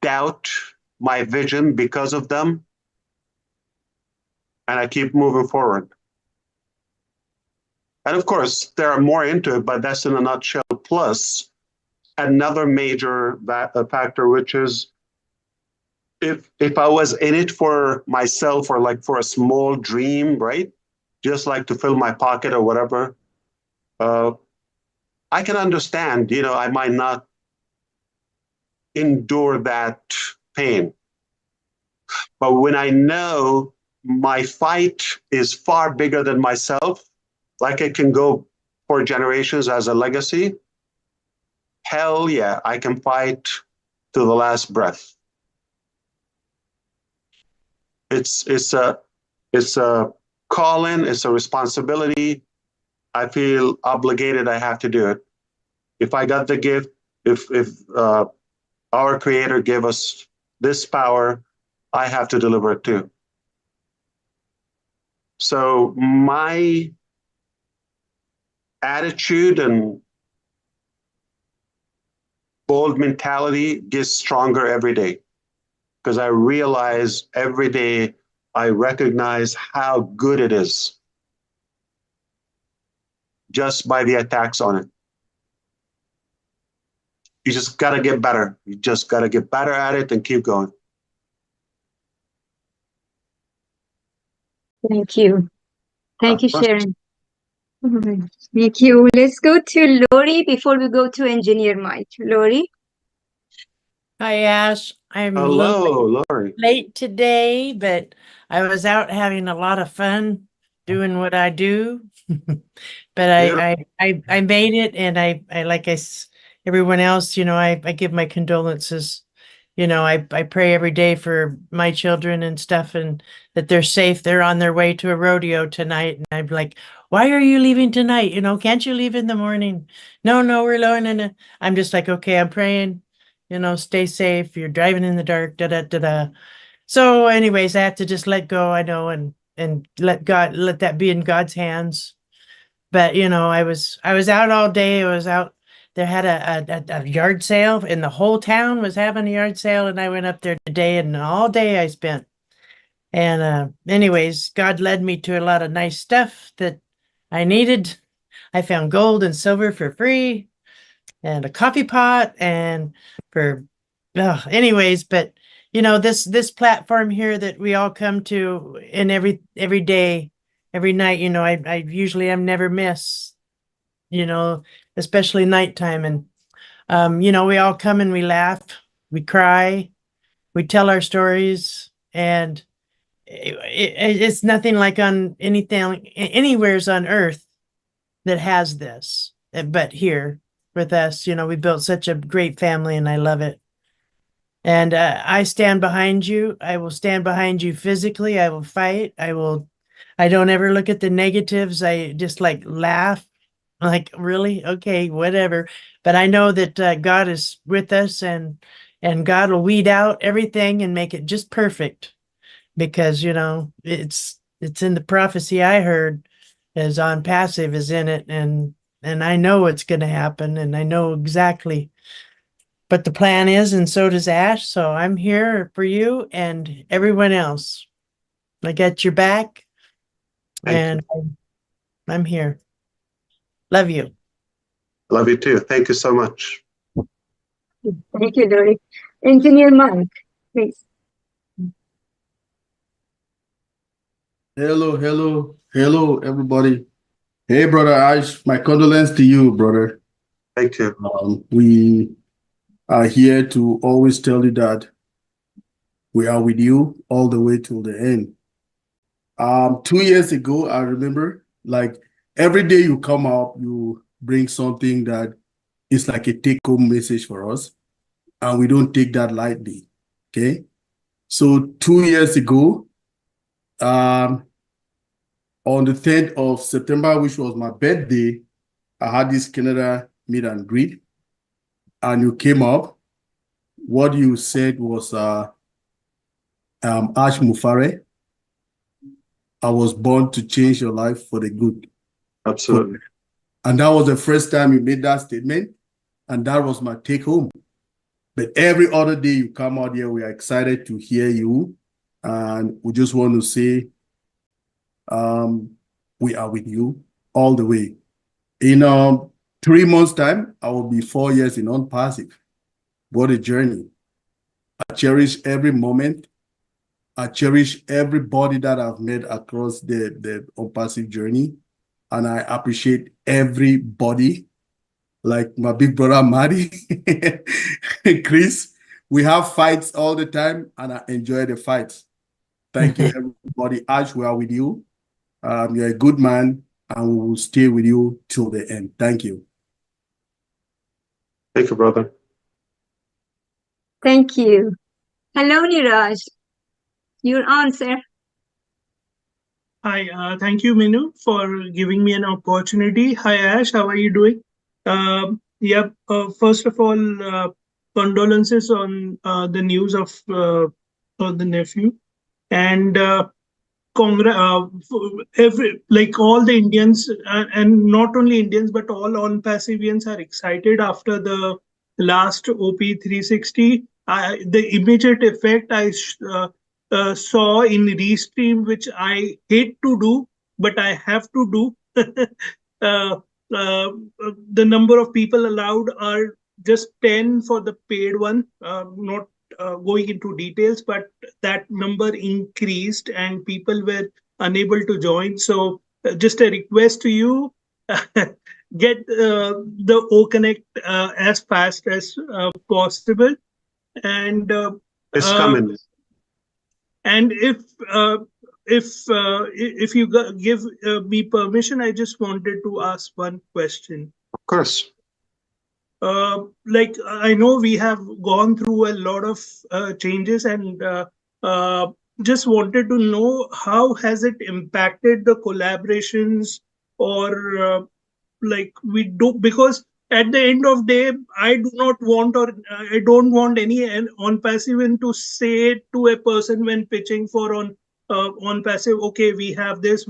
doubt my vision because of them. And I keep moving forward. And of course, there are more into it, but that's in a nutshell. Plus, another major factor, which is if I was in it for myself or like for a small dream, right? Just like to fill my pocket or whatever, I can understand, I might not endure that pain. But when I know my fight is far bigger than myself, like it can go for generations as a legacy, hell yeah, I can fight to the last breath. It's a calling, it's a responsibility. I feel obligated, I have to do it. If I got the gift, if our Creator gave us this power, I have to deliver it too. So my attitude and bold mentality gets stronger every day because I realize every day, I recognize how good it is just by the attacks on it. You just got to get better. You just got to get better at it and keep going. Thank you. Thank you, Sharon. Thank you. Let's go to Lori before we go to Engineer Mike. Lori? Hi, Ash. I'm a little late today, but I was out having a lot of fun doing what I do. But I made it, and I like everyone else, I give my condolences. I pray every day for my children and stuff, and that they're safe. They're on their way to a rodeo tonight, and I'm like, why are you leaving tonight? Can't you leave in the morning? No, we're alone. And I'm just like, okay, I'm praying, stay safe. You're driving in the dark, da da da da. So anyways, I have to just let go, I know, and let that be in God's hands. But I was out all day. I was out. They had a yard sale, and the whole town was having a yard sale. And I went up there today, and all day I spent. And anyways, God led me to a lot of nice stuff that I needed. I found gold and silver for free, and a coffee pot, and for anyways. But this platform here that we all come to, and every day, every night, I usually am never miss, especially nighttime. And we all come and we laugh, we cry, we tell our stories, and it's nothing like on anything anywheres on earth that has this, but here with us, we built such a great family, and I love it. And I stand behind you. I will stand behind you physically. I will fight. I don't ever look at the negatives. I just laugh, really? Okay, whatever. But I know that God is with us, and God will weed out everything and make it just perfect, because it's in the prophecy I heard, as ONPASSIVE is in it, and I know it's going to happen, and I know exactly what the plan is, and so does Ash. So I'm here for you and everyone else. I got your back. And I'm here. Love you. Love you too. Thank you so much. Thank you, Dory. Engineer Mike, please. Hello, everybody. Hey, brother Ash, my condolence to you, brother. Thank you. We are here to always tell you that we are with you all the way till the end. 2 years ago, I remember, every day you come up, you bring something that is like a take-home message for us, and we don't take that lightly. Okay, so 2 years ago, on the 10th of September, which was my birthday, I had this Canada meet and greet, and you came up. What you said was, Ash Mufareh, I was born to change your life for the good. Absolutely. And that was the first time you made that statement, and that was my take home. But every other day you come out here, we are excited to hear you, and we just want to say, we are with you all the way. In 3 months' time, I will be 4 years in ONPASSIVE. What a journey. I cherish every moment. I cherish everybody that I've met across the ONPASSIVE journey. And I appreciate everybody, like my big brother, Maddie, Chris. We have fights all the time, and I enjoy the fights. Thank you, everybody. Ash, we are with you. You're a good man, and we will stay with you till the end. Thank you. Thank you, brother. Thank you. Hello, Niraj. Your answer. Hi, thank you, Minu, for giving me an opportunity. Hi, Ash, how are you doing? First of all, condolences on the news of the nephew, and all the Indians, and not only Indians, but all ONPASSIVians are excited after the last OP 360. The immediate effect I saw in Restream, which I hate to do, but I have to do. The number of people allowed are just 10 for the paid one, not going into details, but that number increased and people were unable to join. So just a request to you, get the O-Connect as fast as possible. And it's coming. And if you give me permission, I just wanted to ask one question. Of course. I know we have gone through a lot of changes, and just wanted to know, how has it impacted the collaborations, or we do, because at the end of the day, I do not want, or I don't want any ONPASSIVian to say to a person when pitching for on passive, okay, we have this,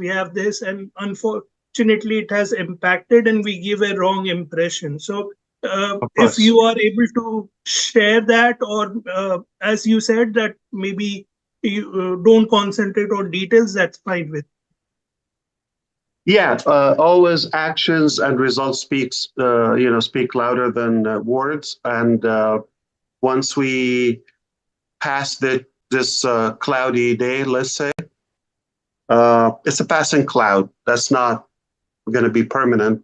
and unfortunately it has impacted and we give a wrong impression. So if you are able to share that, or as you said, that maybe you don't concentrate on details, that's fine with. Yeah, always actions and results speak louder than words. And once we pass this cloudy day, let's say, it's a passing cloud. That's not going to be permanent.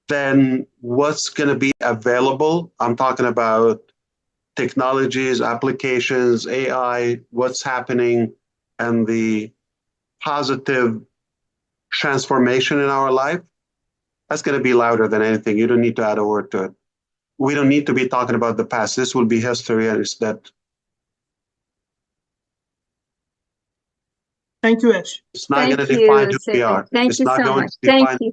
Then what's going to be available? I'm talking about technologies, applications, AI, what's happening, and the positive transformation in our life. That's going to be louder than anything. You don't need to add a word to it. We don't need to be talking about the past. This will be history, and it's that. Thank you, Ash. It's not going to define who we are. Thank you so much. Thank you.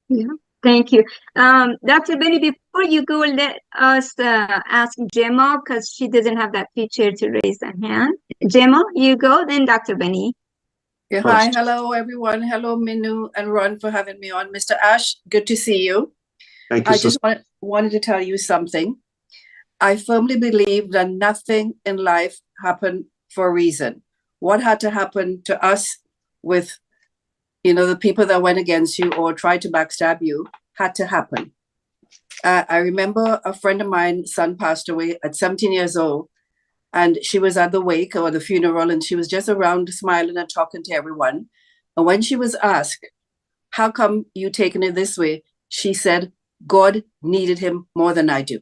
Yeah. Thank you. Dr. Benny, before you go, let us ask Gemma, because she doesn't have that feature to raise a hand. Gemma, you go, then Dr. Benny. Yeah, hi, hello everyone. Hello, Minoo and Ron, for having me on. Mr. Ash, good to see you. Thank you. I just wanted to tell you something. I firmly believe that nothing in life happened for a reason. What had to happen to us with, the people that went against you or tried to backstab you had to happen. I remember a friend of mine's son passed away at 17 years old, and she was at the wake or the funeral, and she was just around smiling and talking to everyone. And when she was asked, how come you taking it this way? She said, God needed him more than I do.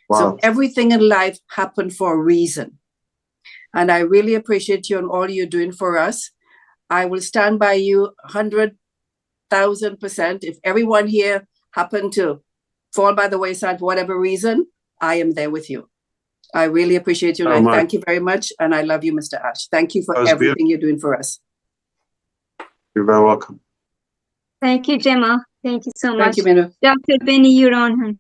Wow. So everything in life happened for a reason. And I really appreciate you and all you're doing for us. I will stand by you 100,000%. If everyone here happened to fall by the wayside for whatever reason, I am there with you. I really appreciate you, and I thank you very much. And I love you, Mr. Ash. Thank you for everything you're doing for us. You're very welcome. Thank you, Gemma. Thank you so much. Thank you, Minoo. Dr. Benny, you're on.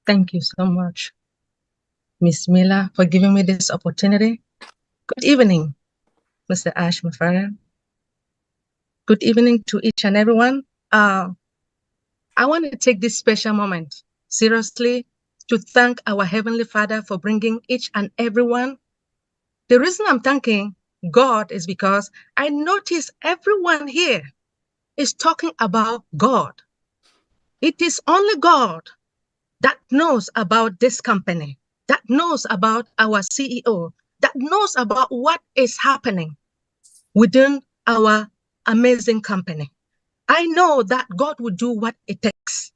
Thank you so much, Miss Miller, for giving me this opportunity. Good evening, Mr. Ash Mufareh. Good evening to each and everyone. I want to take this special moment seriously to thank our Heavenly Father for bringing each and everyone. The reason I'm thanking God is because I notice everyone here is talking about God. It is only God that knows about this company, that knows about our CEO, that knows about what is happening within our amazing company. I know that God will do what it takes.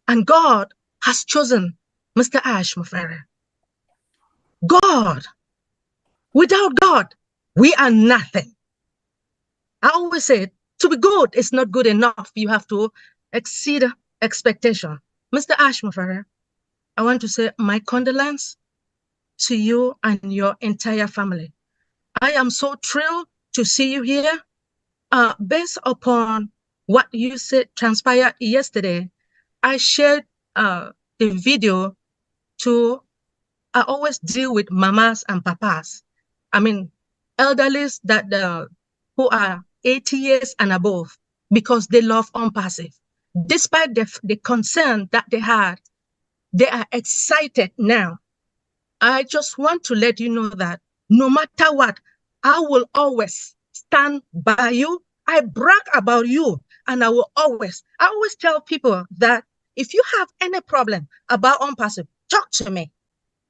And God has chosen Mr. Ash Mufareh. God, without God, we are nothing. I always say, to be good is not good enough. You have to exceed expectation. Mr. Ash Mufareh, I want to say my condolence to you and your entire family. I am so thrilled to see you here. Based upon what you said transpired yesterday, I shared the video to, I always deal with mamas and papas. I mean, elderlies that who are 80 years and above, because they love ONPASSIVE. Despite the concern that they had, they are excited now. I just want to let you know that no matter what, I will always stand by you. I brag about you, and I always tell people that if you have any problem about ONPASSIVE, talk to me,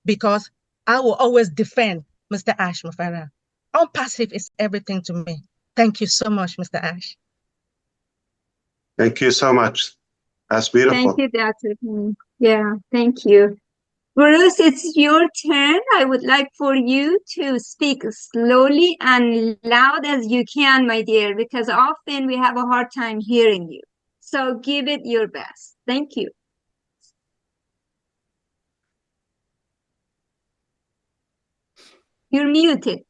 because I will always defend Mr. Ash Mufareh. ONPASSIVE is everything to me. Thank you so much, Mr. Ash. Thank you so much. That's beautiful. Thank you, Dr. Yeah, thank you. Bruce, it's your turn. I would like for you to speak slowly and loud as you can, my dear, because often we have a hard time hearing you. So give it your best. Thank you. You're muted.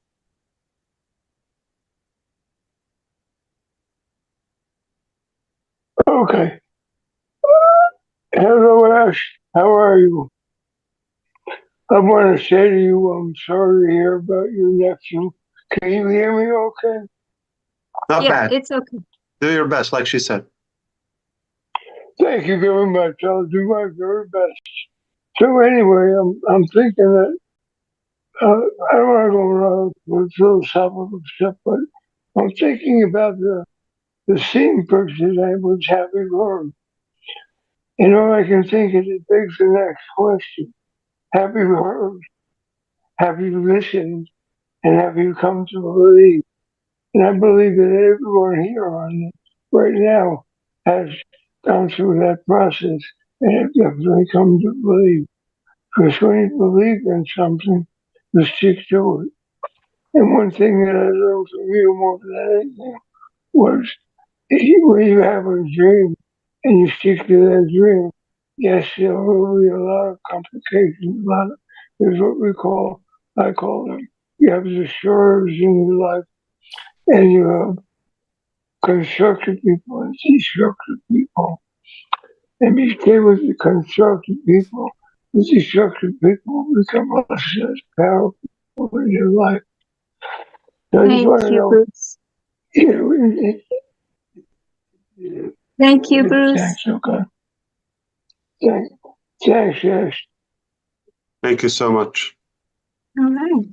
Okay. Hello, Ash. How are you? I want to say to you, I'm sorry to hear about your nephew. Can you hear me okay? Not bad. It's okay. Do your best, like she said. Thank you very much. I'll do my very best. So anyway, I'm thinking that I don't want to go around with philosophical stuff, but I'm thinking about the scene picture that was Happy Bird. And all I can think is it begs the next question. Have you heard? Have you listened? And have you come to believe? And I believe that everyone here on it right now has gone through that process and have definitely come to believe. Because when you believe in something, you stick to it. And one thing that I learned from you more than anything was when you have a dream and you stick to that dream, yes, there will be a lot of complications, a lot of, there's what I call them, you have the swerves in your life and you have constructive people and destructive people. And be stay with the constructive people, the destructive people become less and less powerful in your life. So I just want to know, Bruce. Thank you, Bruce. Thanks, okay. Thanks, yes. Thank you so much. All right.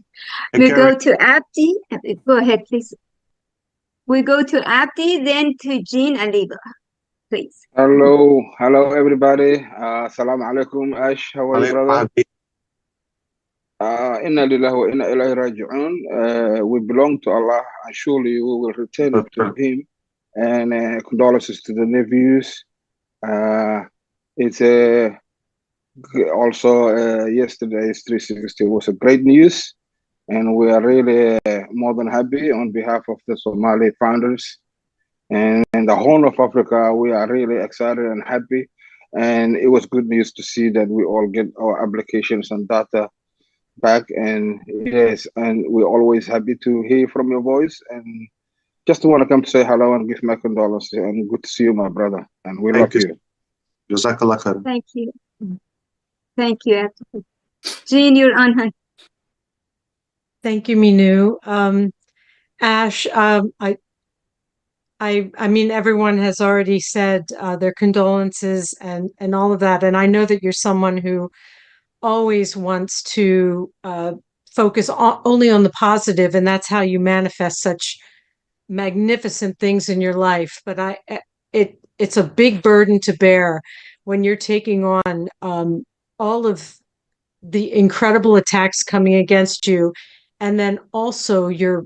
We go to Abdi. Go ahead, please. We go to Abdi, then to Jean Aliba, please. Hello, everybody. Assalamu alaikum, Ash. How are you, brother? Inna lillahi wa inna ilayhi raji'un. We belong to Allah, and surely we will return to Him. And condolences to the nephews. It's also yesterday's 360 was a great news, and we are really more than happy on behalf of the Somali founders and the Horn of Africa. We are really excited and happy, and it was good news to see that we all get our applications and data back. And yes, and we're always happy to hear from your voice, and just want to come to say hello and give my condolences, and good to see you, my brother, and we love you. Jazakallah khair. Thank you. Thank you, Abdi. Jean, you're on, hun. Thank you, Minoo. Ash, I mean, everyone has already said their condolences and all of that. And I know that you're someone who always wants to focus only on the positive, and that's how you manifest such magnificent things in your life. But it's a big burden to bear when you're taking on all of the incredible attacks coming against you, and then also your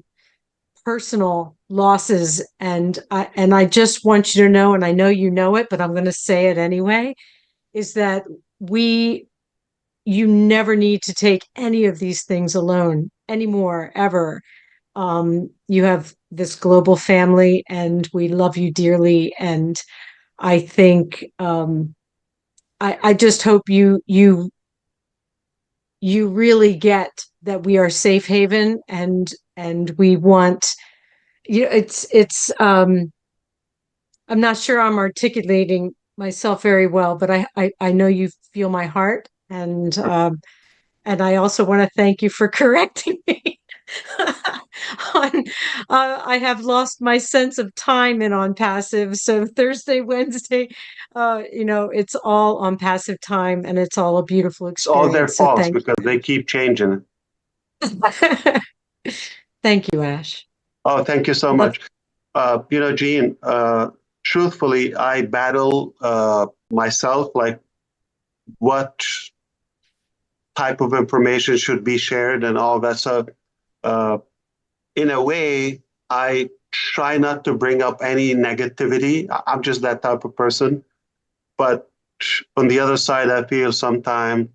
personal losses. And I just want you to know, and I know you know it, but I'm going to say it anyway, is that you never need to take any of these things alone anymore, ever. You have this global family, and we love you dearly. And I think I just hope you really get that we are safe haven, and we want, it's I'm not sure I'm articulating myself very well, but I know you feel my heart, and I also want to thank you for correcting me. I have lost my sense of time in ONPASSIVE. So Thursday, Wednesday, it's all ONPASSIVE time, and it's all a beautiful experience. It's all their fault because they keep changing it. Thank you, Ash. Oh, thank you so much. Jean, truthfully, I battle myself, like what type of information should be shared and all that. So in a way, I try not to bring up any negativity. I'm just that type of person. But on the other side, I feel sometimes,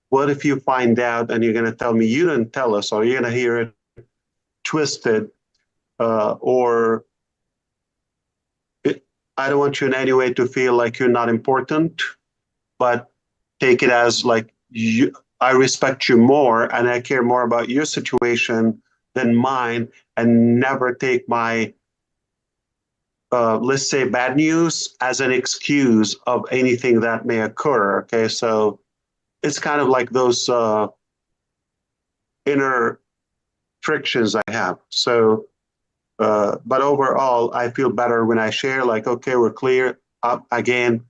what if you find out and you're going to tell me you didn't tell us, or you're going to hear it twisted, or I don't want you in any way to feel like you're not important, but take it as like I respect you more and I care more about your situation than mine, and never take my, let's say, bad news as an excuse of anything that may occur. Okay, so it's kind of like those inner frictions I have. So, but overall, I feel better when I share, like, okay, we're clear. Again,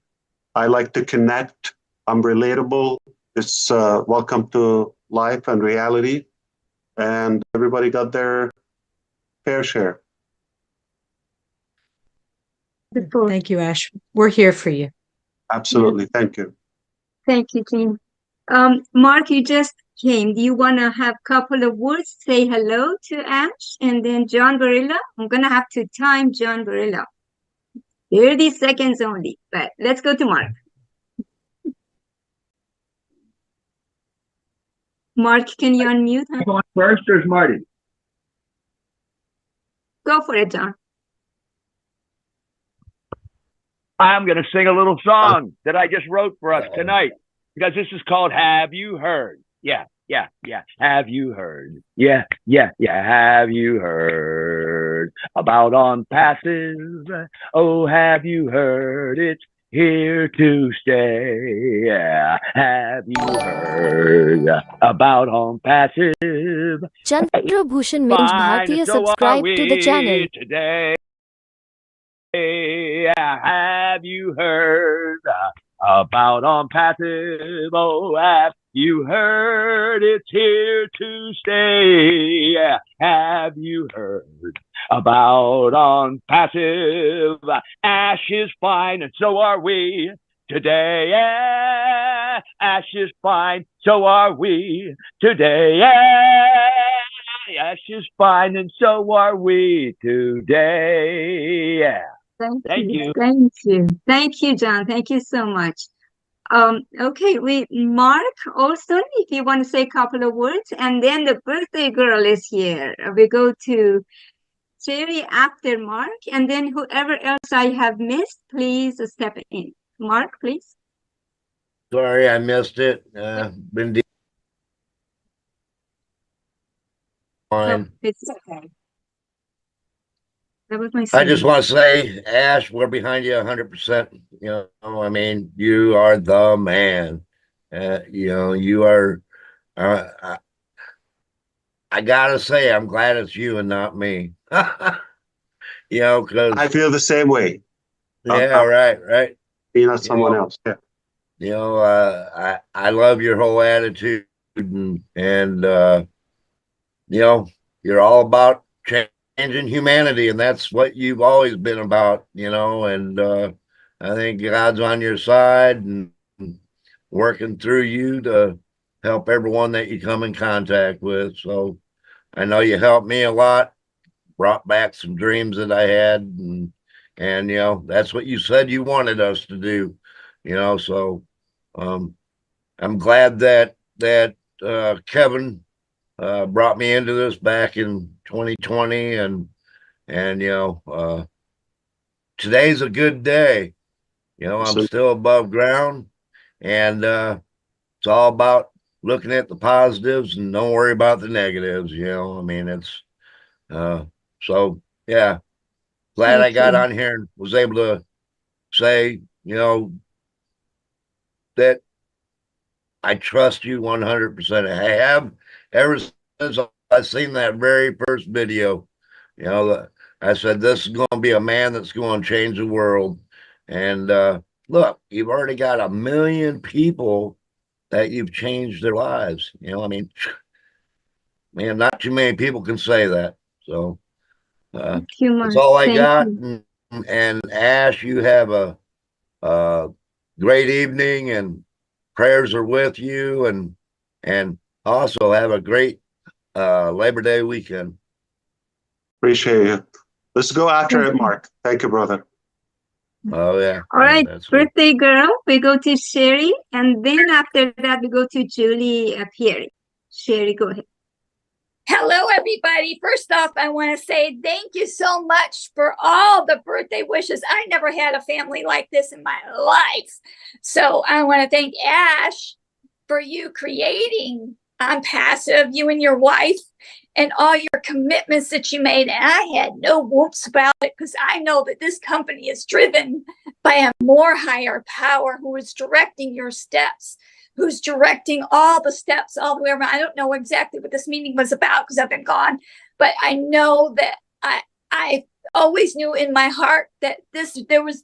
I like to connect. I'm relatable. It's welcome to life and reality. And everybody got their fair share. Thank you, Ash. We're here for you. Absolutely. Thank you. Thank you, Jean. Mark, you just came. Do you want to have a couple of words? Say hello to Ash and then John Barilla. I'm going to have to time John Barilla. 30 seconds only, but let's go to Mark. Mark, can you unmute? First, there's Marty. Go for it, John. I'm going to sing a little song that I just wrote for us tonight because this is called Have You Heard? Yeah, yeah, yeah. Have you heard? Yeah, yeah, yeah. Have you heard about ONPASSIVE? Oh, have you heard? It's here to stay. Yeah. Have you heard about ONPASSIVE? Chandra Bhushan means Bhartiya subscribe to the channel. Today. Have you heard about ONPASSIVE? Oh, have you heard? It's here to stay. Have you heard about ONPASSIVE? Ash is fine, and so are we today. Ash is fine, so are we today. Ash is fine, and so are we today. Thank you. Thank you. Thank you, John. Thank you so much. Okay, Mark also, if you want to say a couple of words, and then the birthday girl is here. We go to Jerry after Mark, and then whoever else I have missed, please step in. Mark, please. Sorry, I missed it. Been No, it's okay. That was my I just want to say, Ash, we're behind you 100%. You know, I mean, you are the man. You know, you are. I gotta say, I'm glad it's you and not me. You know, because I feel the same way. Yeah, right. You're not someone else. Yeah. You know, I love your whole attitude, and you know, you're all about changing humanity, and that's what you've always been about, you know, and I think God's on your side and working through you to help everyone that you come in contact with. So I know you helped me a lot, brought back some dreams that I had, and you know, that's what you said you wanted us to do, you know. So I'm glad that Kevin brought me into this back in 2020, and you know, today's a good day. You know, I'm still above ground, and it's all about looking at the positives and don't worry about the negatives. You know, I mean, it's so yeah. Glad I got on here and was able to say, you know, that I trust you 100%. I have ever since I seen that very first video. You know, I said, this is going to be a man that's going to change the world. And look, you've already got 1 million people that you've changed their lives. You know, I mean, man, not too many people can say that. So that's all I got. And Ash, you have a great evening, and prayers are with you, and also have a great Labor Day weekend. Appreciate you. Let's go after it, Mark. Thank you, brother. Oh, yeah. All right, birthday girl, we go to Sherry, and then after that, we go to Julie Pierre. Sherry, go ahead. Hello, everybody. First off, I want to say thank you so much for all the birthday wishes. I never had a family like this in my life. So I want to thank Ash for you creating ONPASSIVE, you and your wife, and all your commitments that you made. And I had no whoops about it because I know that this company is driven by a more higher power who is directing your steps, who's directing all the steps all the way around. I don't know exactly what this meeting was about because I've been gone, but I know that I always knew in my heart that there was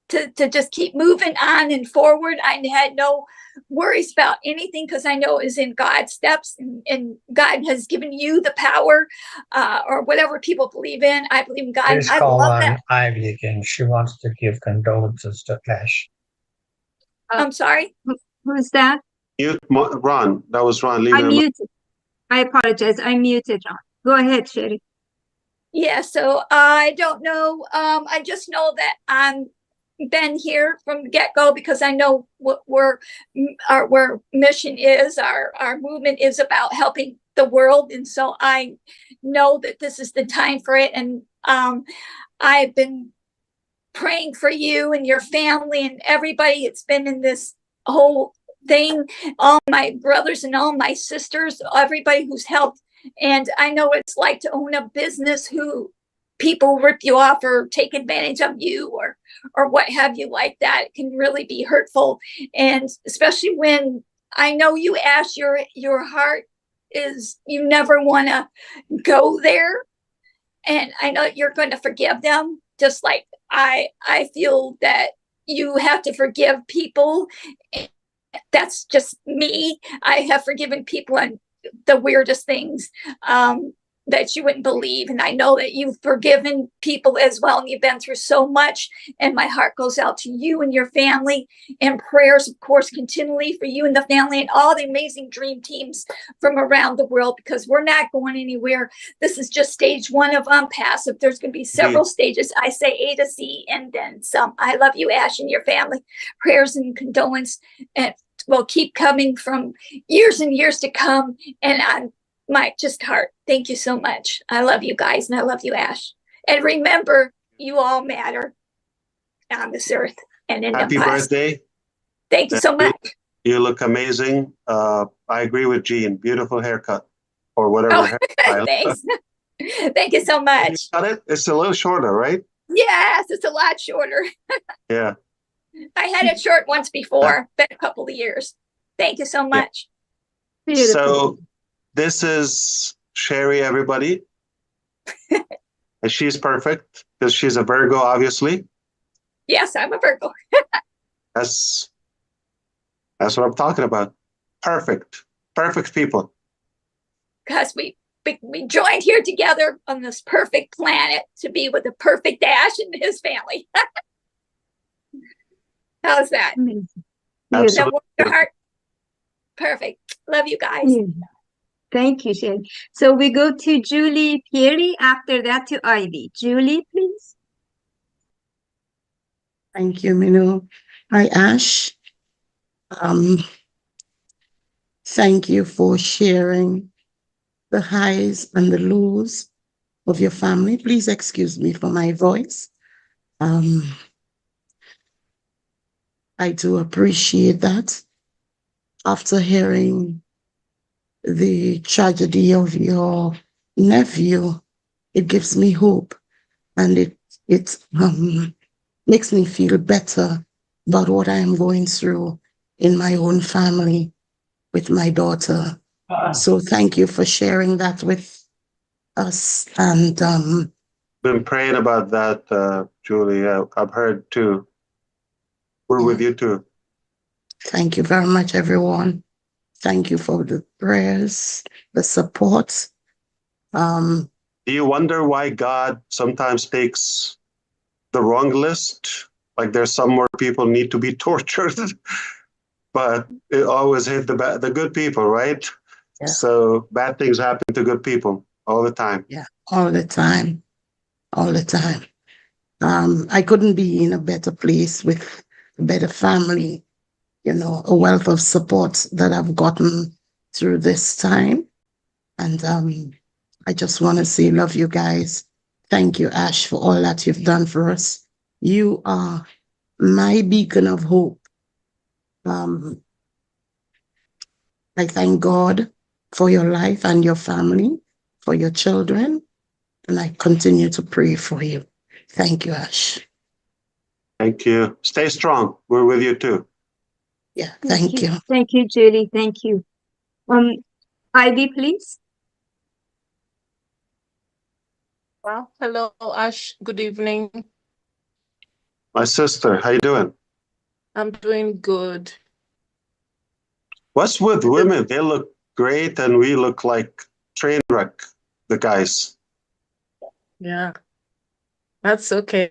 to just keep moving on and forward. I had no worries about anything because I know it is in God's steps, and God has given you the power, or whatever people believe in. I believe in God. Please I call love on that. Ivy again. She wants to give condolences to Ash. I'm sorry. Who's that? Mute, Ron. That was Ron. Leave I him. muted. I apologize. I muted Ron. Go ahead, Sherry. Yeah, so I don't know. I just know that I'm been here from the get-go because I know what our mission is. Our movement is about helping the world, and so I know that this is the time for it. And I've been praying for you and your family and everybody. It's been in this whole thing, all my brothers and all my sisters, everybody who's helped. And I know what it's like to own a business who people rip you off or take advantage of you or what have you like that. It can really be hurtful. And especially when I know you, Ash, your heart is, you never want to go there. And I know you're going to forgive them, just like I feel that you have to forgive people. That's just me. I have forgiven people on the weirdest things that you wouldn't believe. And I know that you've forgiven people as well. And you've been through so much. And my heart goes out to you and your family, and prayers, of course, continually for you and the family and all the amazing dream teams from around the world, because we're not going anywhere. This is just stage 1 of unpassive. There's going to be several stages. I say A to C and then some. I love you, Ash, and your family. Prayers and condolence and will keep coming from years and years to come. And I'm my just heart. Thank you so much. I love you guys, and I love you, Ash. And remember, you all matter on this earth and in Happy the past. birthday. Thank you so much. You look amazing. I agree with Jean. Beautiful haircut or whatever hairstyle. Thanks. Thank you so much. You got it? It's a little shorter, right? Yes, it's a lot shorter. Yeah. I had it short once before, been a couple of years. Thank you so much. Yeah. So this is Sherry, everybody. And she's perfect because she's a Virgo, obviously. Yes, I'm a Virgo. That's what I'm talking about. Perfect. Perfect people. Because we joined here together on this perfect planet to be with the perfect Ash and his family. How's that? Absolutely. Your heart. Perfect. Love you guys. Yeah. Thank you, Sherry. So we go to Julie Peary, after that to Ivy. Julie, please. Thank you, Minoo. Hi, Ash. Thank you for sharing the highs and the lows of your family. Please excuse me for my voice. I do appreciate that. After hearing the tragedy of your nephew, it gives me hope, and it makes me feel better about what I am going through in my own family with my daughter. So thank you for sharing that with us. And been praying about that, Julie. I've heard too. We're with you too. Thank you very much, everyone. Thank you for the prayers, the support. Do you wonder why God sometimes takes the wrong list? Like there's some more people need to be tortured, but it always hit the good people, right? Yeah. So bad things happen to good people all the time. Yeah, all the time. All the time. I couldn't be in a better place with a better family, you know, a wealth of support that I've gotten through this time. And I just want to say, love you guys. Thank you, Ash, for all that you've done for us. You are my beacon of hope. I thank God for your life and your family, for your children, and I continue to pray for you. Thank you, Ash. Thank you. Stay strong. We're with you too. Yeah, thank you. Thank you, Julie. Thank you. Ivy, please. Well, hello, Ash. Good evening. My sister, how you doing? I'm doing good. What's with women? They look great and we look like train wreck, the guys. Yeah, that's okay.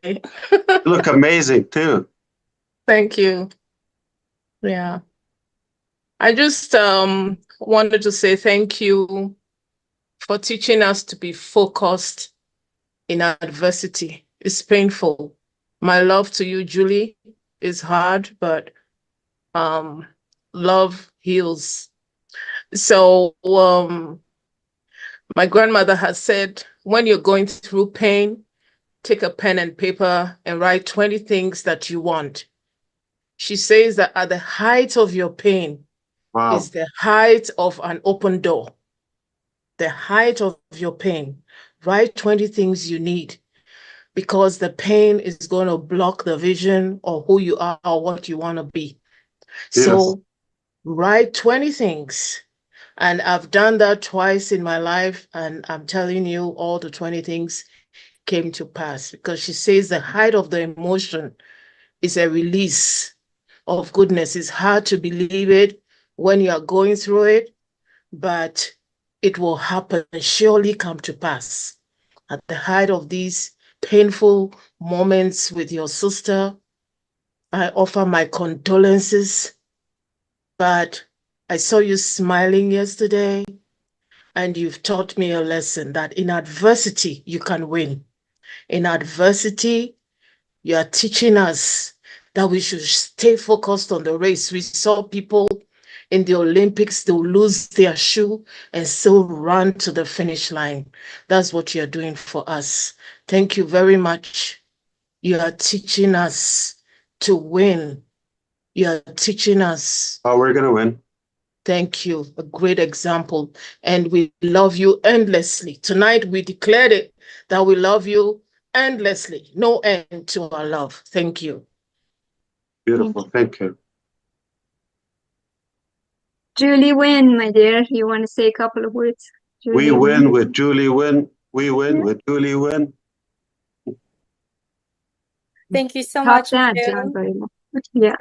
You look amazing too. Thank you. Yeah. I just wanted to say thank you for teaching us to be focused in adversity. It's painful. My love to you, Julie, is hard, but love heals. So my grandmother has said, when you're going through pain, take a pen and paper and write 20 things that you want. She says that at the height of your pain is the height of an open door. The height of your pain. Write 20 things you need, because the pain is going to block the vision of who you are or what you want to be. Yes. So write 20 things. And I've done that twice in my life. And I'm telling you, all the 20 things came to pass, because she says the height of the emotion is a release of goodness. It's hard to believe it when you are going through it, but it will happen, surely come to pass. At the height of these painful moments with your sister, I offer my condolences, but I saw you smiling yesterday, and you've taught me a lesson that in adversity, you can win. In adversity, you are teaching us that we should stay focused on the race. We saw people in the Olympics, they'll lose their shoe and still run to the finish line. That's what you're doing for us. Thank you very much. You are teaching us to win. You are teaching us. Oh, we're going to win. Thank you. A great example. And we love you endlessly. Tonight, we declared it that we love you endlessly. No end to our love. Thank you. Beautiful. Thank you. Julie Wynn, my dear, you want to say a couple of words? We win with Julie Wynn. We win with Julie Wynn. Thank you so much. John, very much. Yeah.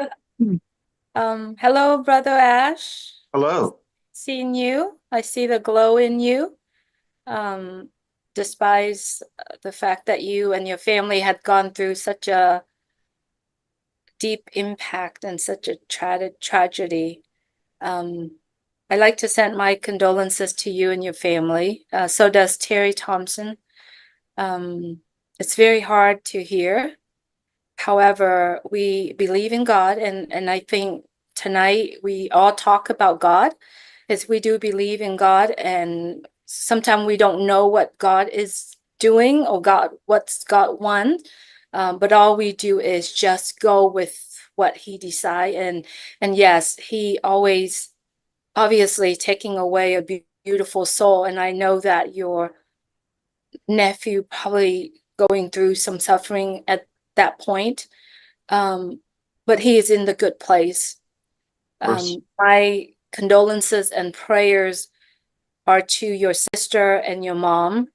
Hello, Brother Ash. Hello. Seeing you. I see the glow in you. Despite the fact that you and your family had gone through such a deep impact and such a tragedy. I'd like to send my condolences to you and your family. So does Terry Thompson. It's very hard to hear. However, we believe in God, and I think tonight we all talk about God, is we do believe in God, and sometimes we don't know what God is doing or what's God want, but all we do is just go with what He decide, and yes, He always obviously taking away a beautiful soul, and I know that your nephew probably going through some suffering at that point, but he is in the good place. My condolences and prayers are to your sister and your mom,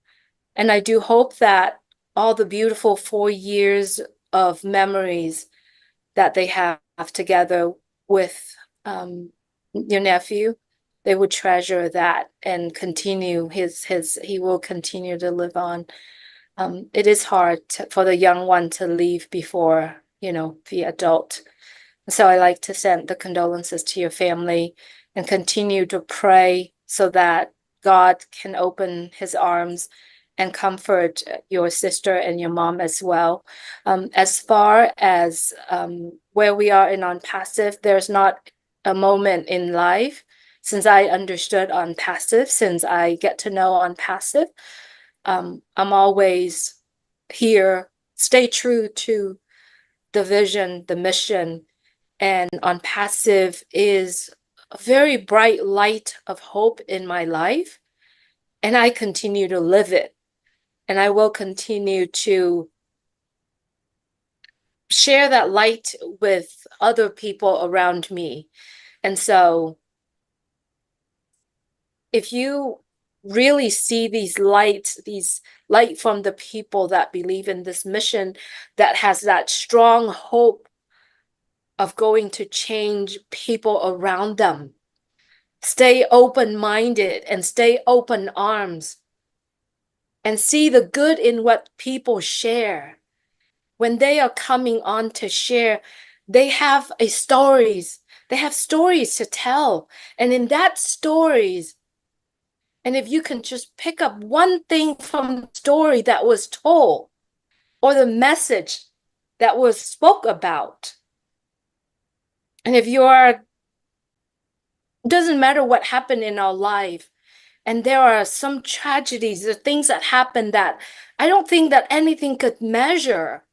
and I do hope that all the beautiful 4 years of memories that they have together with your nephew, they would treasure that and continue he will continue to live on. It is hard for the young one to leave before, the adult. So I like to send the condolences to your family and continue to pray so that God can open His arms and comfort your sister and your mom as well. As far as where we are in unpassive, there's not a moment in life since I understood unpassive, since I get to know unpassive. I'm always here, stay true to the vision, the mission, and unpassive is a very bright light of hope in my life. And I continue to live it. And I will continue to share that light with other people around me. And so if you really see these light from the people that believe in this mission, that has that strong hope of going to change people around them, stay open-minded and stay open arms and see the good in what people share. When they are coming on to share, they have stories. They have stories to tell. And in that stories, and if you can just pick up one thing from the story that was told or the message that was spoke about, and if you are, doesn't matter what happened in our life, and there are some tragedies, the things that happen that I don't think that anything could measure,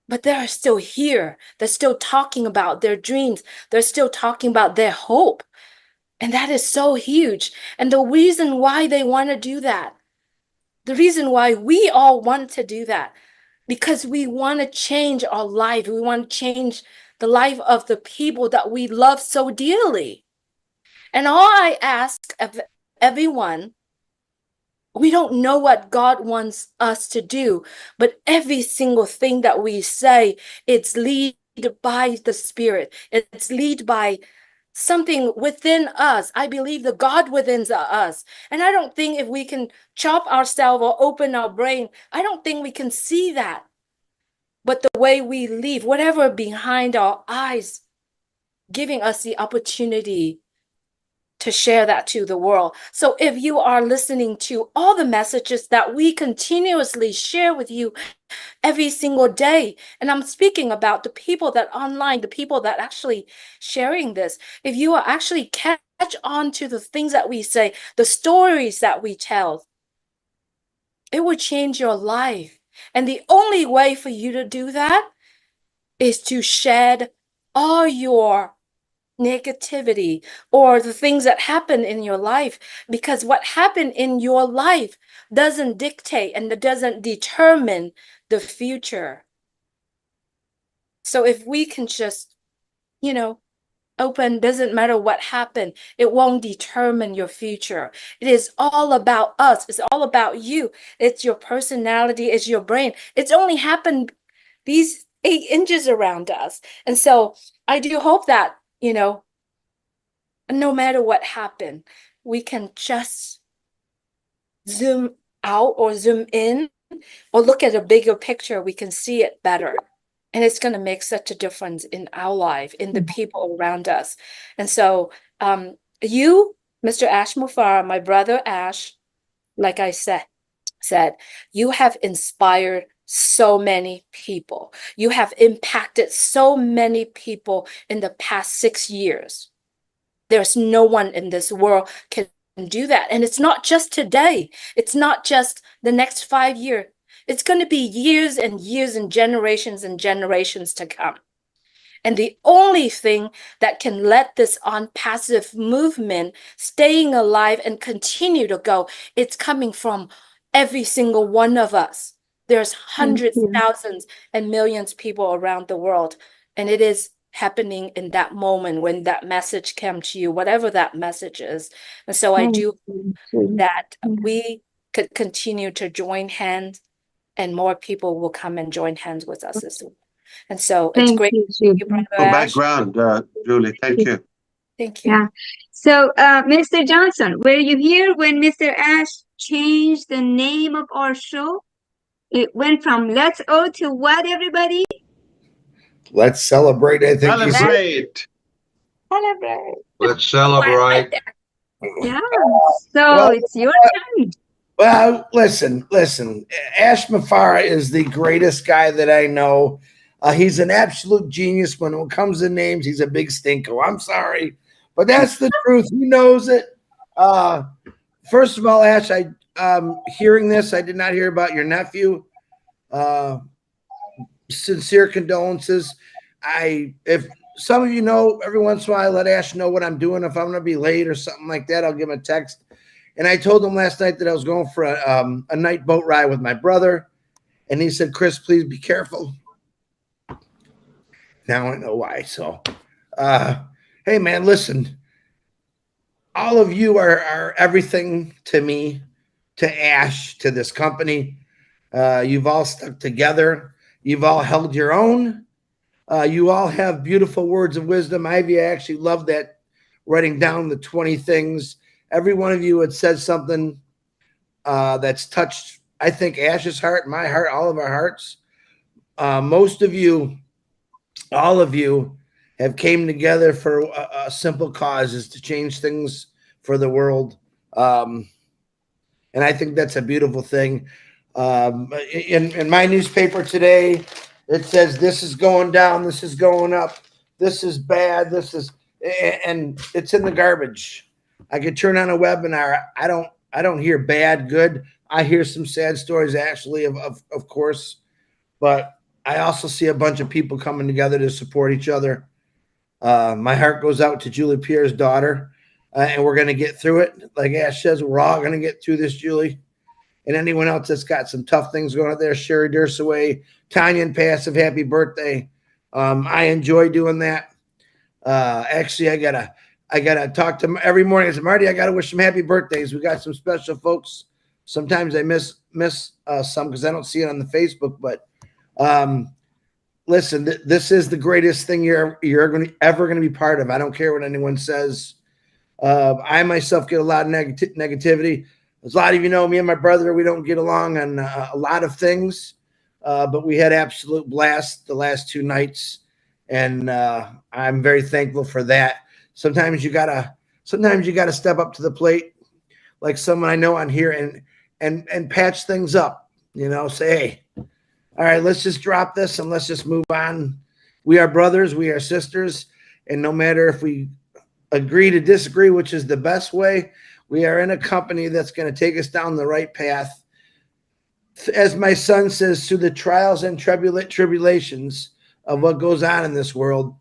but they are still here. They're still talking about their dreams. They're still talking about their hope. And that is so huge. And the reason why they want to do that, the reason why we all want to do that, because we want to change our life. We want to change the life of the people that we love so dearly. And all I ask of everyone, we don't know what God wants us to do, but every single thing that we say, it's led by the Spirit. It's led by something within us. I believe the God within us. And I don't think if we can chop ourselves or open our brain, I don't think we can see that. But the way we live, whatever behind our eyes, giving us the opportunity to share that to the world. So if you are listening to all the messages that we continuously share with you every single day, and I'm speaking about the people that online, the people that actually sharing this, if you are actually catch on to the things that we say, the stories that we tell, it will change your life. And the only way for you to do that is to shed all your negativity or the things that happen in your life, because what happened in your life doesn't dictate and it doesn't determine the future. So if we can just, open, doesn't matter what happened, it won't determine your future. It is all about us. It's all about you. It's your personality, it's your brain. It's only happened these 8 inches around us. And so I do hope that, no matter what happened, we can just zoom out or zoom in or look at a bigger picture. We can see it better. And it's going to make such a difference in our life, in the people around us. And so you, Mr. Ash Mufareh, my brother Ash, like I said, you have inspired so many people. You have impacted so many people in the past 6 years. There's no one in this world can do that. And it's not just today. It's not just the next 5 years. It's going to be years and years and generations to come. And the only thing that can let this ONPASSIVE movement staying alive and continue to go, it's coming from every single one of us. There's hundreds, thousands, and millions of people around the world. And it is happening in that moment when that message came to you, whatever that message is. And so I do that we could continue to join hands and more people will come and join hands with us as well. And so it's great to see you, Brother Ash. Background, Julie. Thank you. Thank you. Yeah. So, Mr. Johnson, were you here when Mr. Ash changed the name of our show? It went from Let's O to what, everybody? Let's celebrate. I think you said. Celebrate. Let's celebrate. Yeah. So Well, it's your turn. Well, listen. Ash Mufareh is the greatest guy that I know. He's an absolute genius. When it comes to names, he's a big stinko. I'm sorry, but that's the truth. He knows it. First of all, Ash, hearing this, I did not hear about your nephew. Sincere condolences. If some of you know, every once in a while, I let Ash know what I'm doing. If I'm going to be late or something like that, I'll give him a text. And I told him last night that I was going for a night boat ride with my brother. And he said, Chris, please be careful. Now I know why. So, hey, man, listen. All of you are everything to me, to Ash, to this company. You've all stuck together. You've all held your own. You all have beautiful words of wisdom. Ivy, I actually love that, writing down the 20 things. Every one of you had said something that's touched, I think, Ash's heart, my heart, all of our hearts. Most of you, all of you, have came together for a simple cause, is to change things for the world. And I think that's a beautiful thing. In my newspaper today, it says, this is going down, this is going up, this is bad, this is, and it's in the garbage. I could turn on a webinar. I don't hear bad, good. I hear some sad stories, actually, of course, but I also see a bunch of people coming together to support each other. My heart goes out to Julie Pierre's daughter, and we're going to get through it. Like Ash says, we're all going to get through this, Julie. And anyone else that's got some tough things going on there, Sherry Dursaway, Tanya and Passive, happy birthday. I enjoy doing that. Actually, I gotta talk to them every morning. I said, Marty, I gotta wish them happy birthdays. We got some special folks. Sometimes I miss some because I don't see it on the Facebook. But listen, this is the greatest thing you're ever going to be part of. I don't care what anyone says. I myself get a lot of negativity. As a lot of you know, me and my brother, we don't get along on a lot of things, but we had absolute blast the last 2 nights, and I'm very thankful for that. Sometimes you gotta step up to the plate, like someone I know on here, and patch things up. You know, say, hey, all right, let's just drop this and let's just move on. We are brothers, we are sisters, and no matter if we agree to disagree, which is the best way, we are in a company that's going to take us down the right path. As my son says, through the trials and tribulations of what goes on in this world.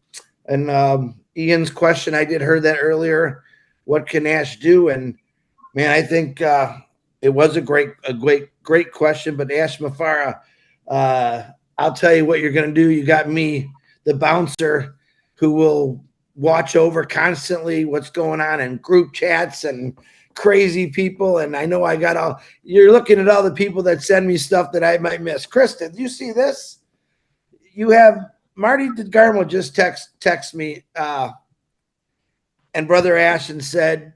And Ian's question, I did heard that earlier. What can Ash do? And man, I think it was a great question. But Ash Mufareh, I'll tell you what you're going to do. You got me, the bouncer, who will watch over constantly what's going on in group chats and crazy people. And I know I got all, you're looking at all the people that send me stuff that I might miss. Kristen, do you see this? You have Marty DeGarmo just text me and Brother Ashton said,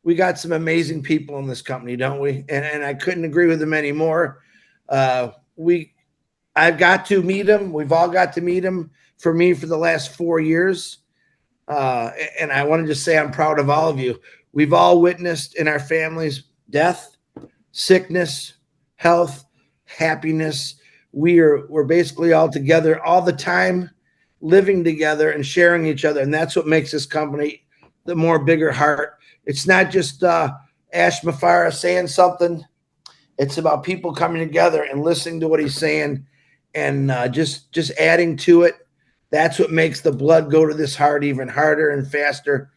we got some amazing people in this company, don't we? And I couldn't agree with him anymore. I've got to meet him. We've all got to meet him for me for the last 4 years. And I want to just say I'm proud of all of you. We've all witnessed in our families death, sickness, health, happiness. We're basically all together all the time, living together and sharing each other. And that's what makes this company the more bigger heart. It's not just Ash Mufareh saying something. It's about people coming together and listening to what he's saying and just adding to it. That's what makes the blood go to this heart even harder and faster.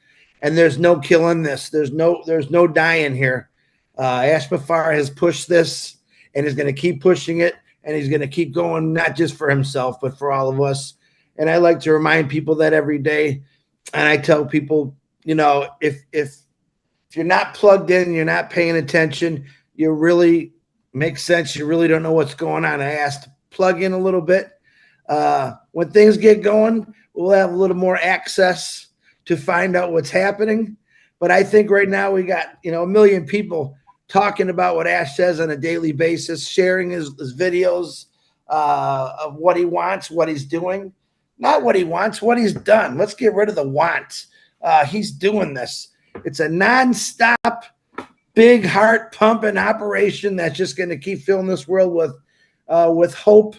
And there's no killing this. There's no dying here. Ash Mufareh has pushed this and is going to keep pushing it. And he's going to keep going, not just for himself, but for all of us. And I like to remind people that every day. And I tell people, you know, if you're not plugged in, you're not paying attention, you really make sense. You really don't know what's going on. I asked to plug in a little bit. When things get going, we'll have a little more access to find out what's happening. But I think right now we got, you know, 1 million people talking about what Ash says on a daily basis, sharing his videos of what he wants, what he's doing. Not what he wants, what he's done. Let's get rid of the wants. He's doing this. It's a nonstop, big heart pumping operation that's just going to keep filling this world with hope,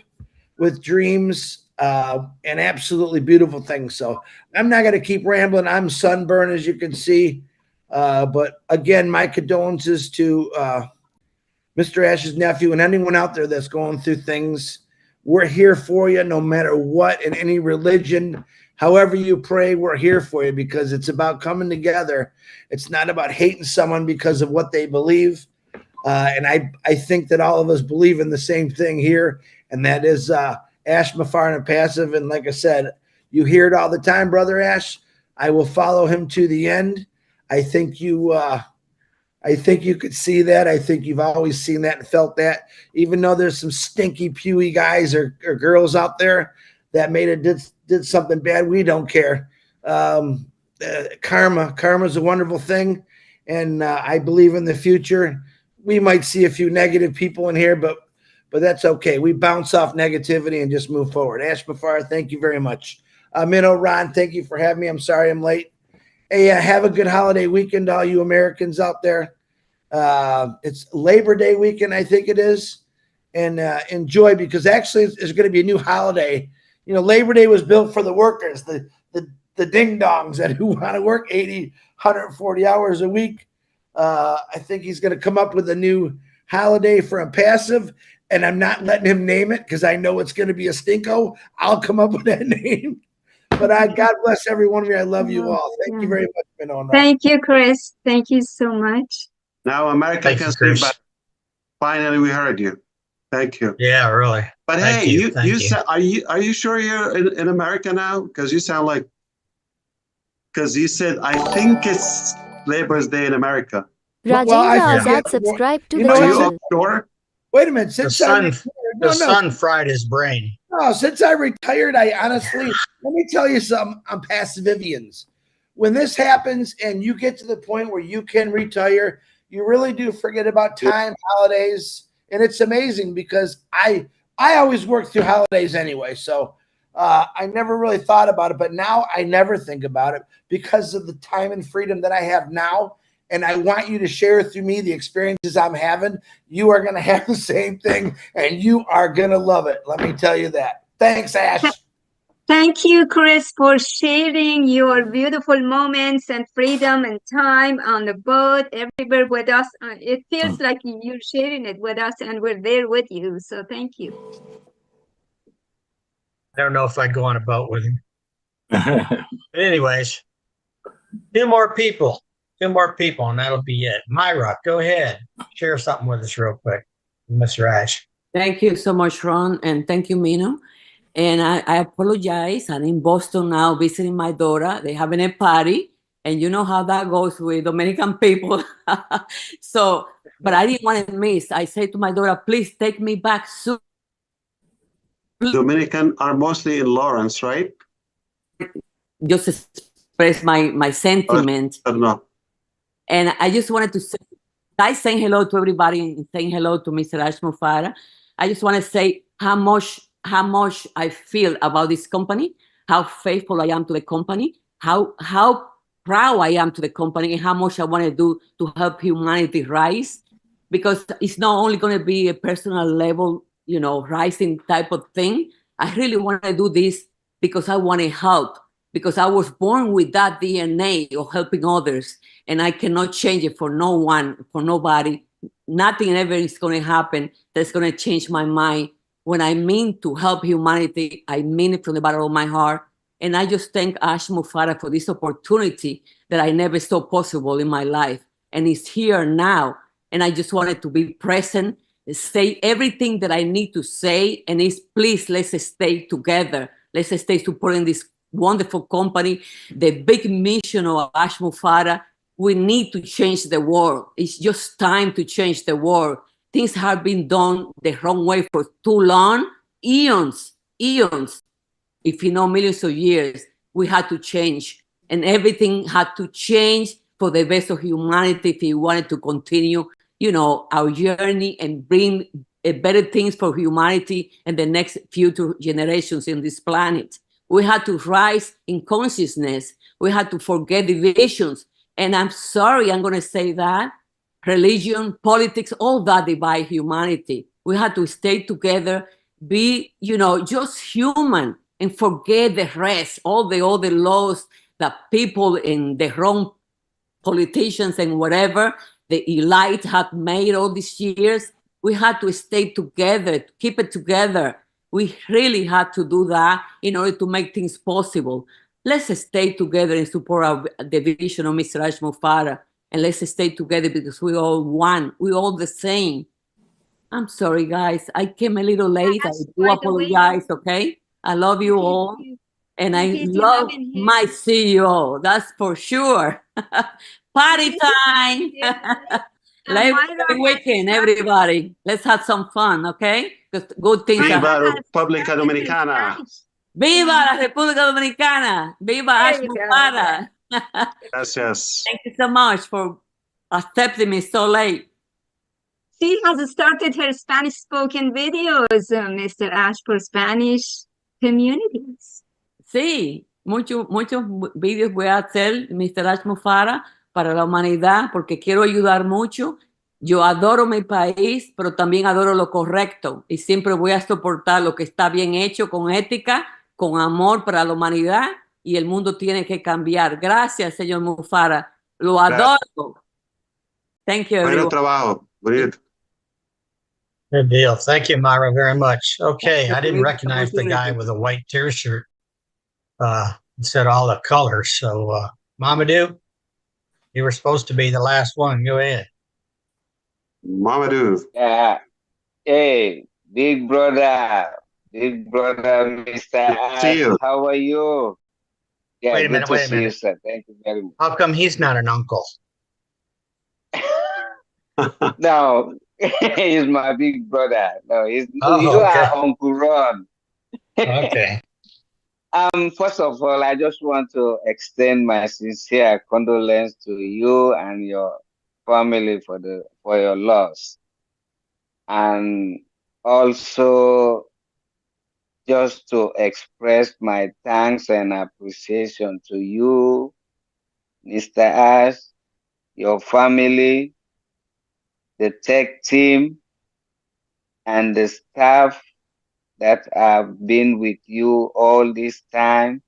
with dreams, and absolutely beautiful things. So I'm not going to keep rambling. I'm sunburned, as you can see. But again, my condolences to Mr. Ash's nephew and anyone out there that's going through things. We're here for you no matter what, in any religion, however you pray, we're here for you because it's about coming together. It's not about hating someone because of what they believe. And I think that all of us believe in the same thing here, and that is Ash Mufareh and Passive. And like I said, You hear it all the time, Brother Ash. I will follow him to the end. I think you could see that. I think you've always seen that and felt that, even though there's some stinky, pewy guys or girls out there that did something bad. We don't care. Karma's a wonderful thing. And I believe in the future, we might see a few negative people in here, but that's okay. We bounce off negativity and just move forward. Ash Mufareh, thank you very much. Minnow, Ron, thank you for having me. I'm sorry I'm late. Hey, have a good holiday weekend, all you Americans out there. It's Labor Day weekend, I think it is. And enjoy, because actually there's going to be a new holiday. You know, Labor Day was built for the workers, the ding-dongs who want to work 80, 140 hours a week. I think he's going to come up with a new holiday for unpassive, and I'm not letting him name it because I know it's going to be a stinko. I'll come up with that name. But God bless every one of you. I love you all. Thank you very much, Minnow. Thank you, Chris. Thank you so much. Now America can say, but finally we heard you. Thank you. Yeah, really. But hey, you said, are you sure you're in America now? Because you sound like, because you said, I think it's Labor's Day in America. Rajendra Azad subscribed to the channel. Are you sure? Wait a minute. The sun fried his brain. No, since I retired, I honestly, let me tell you something on Passivivians. When this happens and you get to the point where you can retire, you really do forget about time, holidays. And it's amazing because I always work through holidays anyway. So I never really thought about it. But now I never think about it because of the time and freedom that I have now. And I want you to share through me the experiences I'm having. You are going to have the same thing, and you are going to love it. Let me tell you that. Thanks, Ash. Thank you, Chris, for sharing your beautiful moments and freedom and time on the boat, everywhere with us. It feels like you're sharing it with us, and we're there with you. So thank you. I don't know if I'd go on a boat with him. But anyways, two more people, and that'll be it. Myra, go ahead. Share something with us real quick, Mr. Ash. Thank you so much, Ron, and thank you, Minnow. And I apologize. I'm in Boston now visiting my daughter. They're having a party, and you know how that goes with Dominican people. So, but I didn't want to miss. I said to my daughter, please take me back soon. Dominican are mostly in Lawrence, right? Just express my sentiment. And I just wanted to say, I saying hello to everybody and saying hello to Mr. Ash Mufareh. I just want to say how much I feel about this company, how faithful I am to the company, how proud I am to the company, and how much I want to do to help humanity rise. Because it's not only going to be a personal level, you know, rising type of thing. I really want to do this because I want to help, because I was born with that DNA of helping others, and I cannot change it for no one, for nobody. Nothing ever is going to happen that's going to change my mind. When I mean to help humanity, I mean it from the bottom of my heart. And I just thank Ash Mufareh for this opportunity that I never saw possible in my life. And it's here now. And I just wanted to be present, say everything that I need to say. And it's, please, let's stay together. Let's stay supporting this wonderful company, the big mission of Ash Mufareh. We need to change the world. It's just time to change the world. Things have been done the wrong way for too long, eons. If you know, millions of years, we had to change, and everything had to change for the best of humanity if we wanted to continue, you know, our journey and bring better things for humanity and the next future generations in this planet. We had to rise in consciousness. We had to forget divisions. And I'm sorry, I'm going to say that. Religion, politics, all that divide humanity. We had to stay together, be, you know, just human, and forget the rest, all the other laws that people in the wrong politicians and whatever, the elite had made all these years. We had to stay together, keep it together. We really had to do that in order to make things possible. Let's stay together and support the vision of Mr. Ash Mufareh. And let's stay together because we all one. We're all the same. I'm sorry, guys. I came a little late. I do apologize, okay? I love you all. And I love my CEO, that's for sure. Party time. Labor weekend, everybody. Let's have some fun, okay? Because good things are Viva República Dominicana. Viva la República Dominicana. Viva Ash Mufareh. Yes, yes. Thank you so much for accepting me so late. She has started her Spanish spoken videos, Mr. Ash, for Spanish communities. Sí, muchos vídeos voy a hacer, Mr. Ash Mufareh, para la humanidad, porque quiero ayudar mucho. Yo adoro mi país, pero también adoro lo correcto y siempre voy a soportar lo que está bien hecho, con ética, con amor para la humanidad, y el mundo tiene que cambiar. Gracias, señor Mufareh. Lo adoro. Thank you, everyone. Buen trabajo. Bonito. Good deal. Thank you, Myra, very much. Okay, I didn't recognize the guy with a white t-shirt. It said all the colors. So, Mamadou, you were supposed to be the last one. Go ahead. Mamadou. Yeah. Hey, big brother, Mr. Ash, how are you? Yeah, Wait a minute, good to see you, sir. Thank you very much. How come he's not an uncle? No, he's my big brother. No, you okay. are Uncle Ron. Okay. First of all, I just want to extend my sincere condolence to you and your family for your loss. And also just to express my thanks and appreciation to you, Mr. Ash, your family, the tech team, and the staff that have been with you all this time,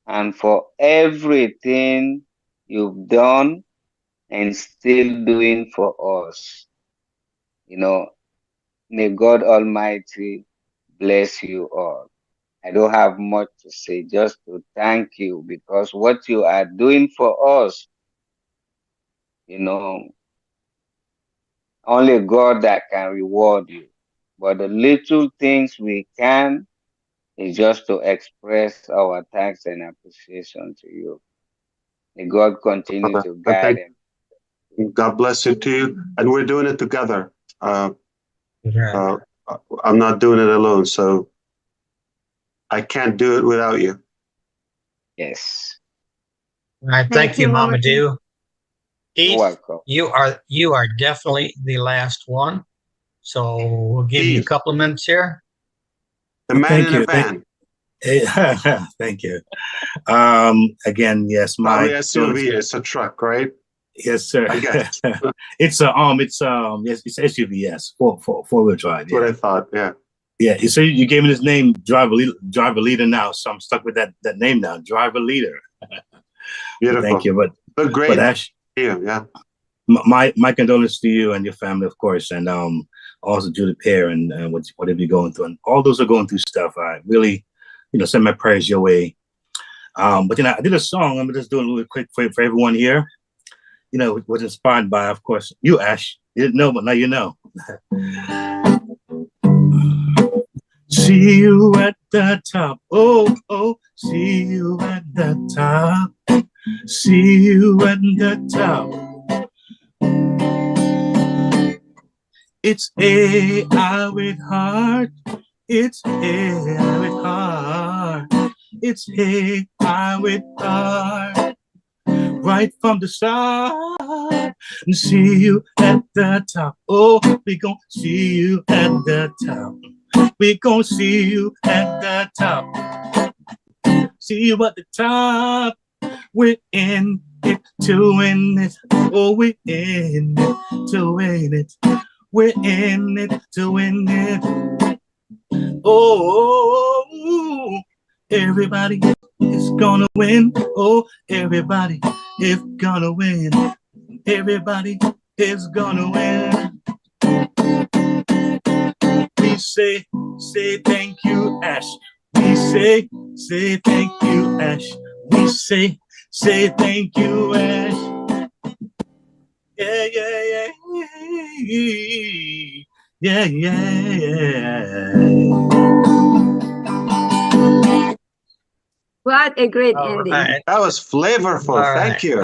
and for everything you've done and still doing for us. You know, may God Almighty bless you all. I don't have much to say, just to thank you, because what you are doing for us, you know, only God that can reward you. But the little things we can is just to express our thanks and appreciation to you. May God continue to guide him. God bless you too. And we're doing it together. I'm not doing it alone, so I can't do it without you. Yes. All right, thank you, Mamadou. You're welcome. You are definitely the last one. So we'll give you a couple of minutes here. The man in the van. Thank you. Again, yes, probably SUV. It's a truck, right? Yes, sir. I guess. It's SUV. Yes, four-wheel drive. That's what I thought. Yeah. Yeah. So you gave me this name, driver leader. Now, so I'm stuck with that name now, driver leader. Beautiful. Thank you. But great. But Ash, yeah. My condolences to you and your family, of course, and also Julie Pear and whatever you're going through, and all those are going through stuff. I really, send my prayers your way. But I did a song. I'm just doing a little quick for everyone here. It was inspired by, of course, you, Ash. You didn't know, but now you know. See you at the top. Oh, see you at the top. See you at the top. It's AI with heart. It's AI with heart. It's AI with heart. Right from the start. And see you at the top. Oh, we gon' see you at the top. We gon' see you at the top. See you at the top. We're in it to win it. Oh, we're in it to win it. We're in it to win it. Oh, everybody is gonna win. Oh, everybody is gonna win. Everybody is gonna win. We say thank you, Ash. We say thank you, Ash. We say thank you, Ash. Yeah. What a great ending. Right. That was flavorful. All Thank you.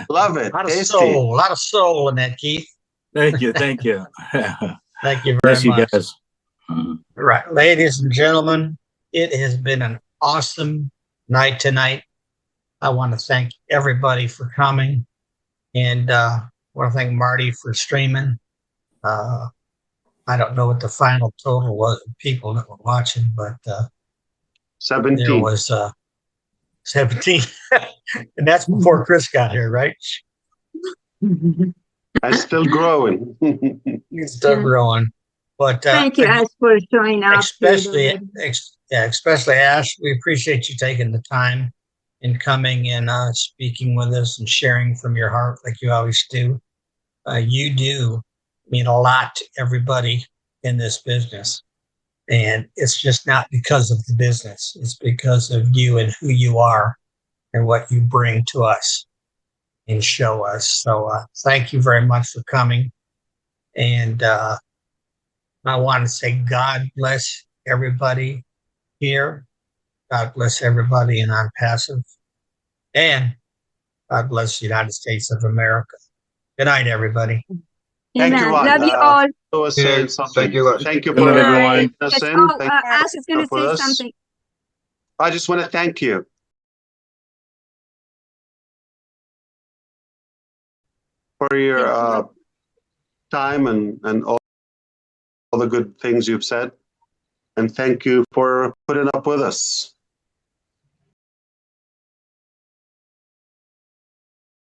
Love it. A lot of Tasty. soul, a lot of soul in that, Keith. Thank you. Thank you. Thank you very Bless you much. guys. Right. Ladies and gentlemen, it has been an awesome night tonight. I want to thank everybody for coming, and I want to thank Marty for streaming. I don't know what the final total was of people that were watching, but 17. There was 17. And that's before Chris got here, right? I'm still growing. He's still growing. But thank you, Ash, for showing up. Especially Ash, we appreciate you taking the time and coming and speaking with us and sharing from your heart like you always do. You do mean a lot to everybody in this business. And it's just not because of the business. It's because of you and who you are and what you bring to us and show us. So thank you very much for coming. And I want to say God bless everybody here. God bless everybody in ONPASSIVE. And God bless the United States of America. Good night, everybody. Thank you, Juan. Love you all. Was saying something. Thank you. Thank you Good for night, everyone. Yes. Oh, Ash is going to say something. I just want to thank you for your time and all the good things you've said. And thank you for putting up with us.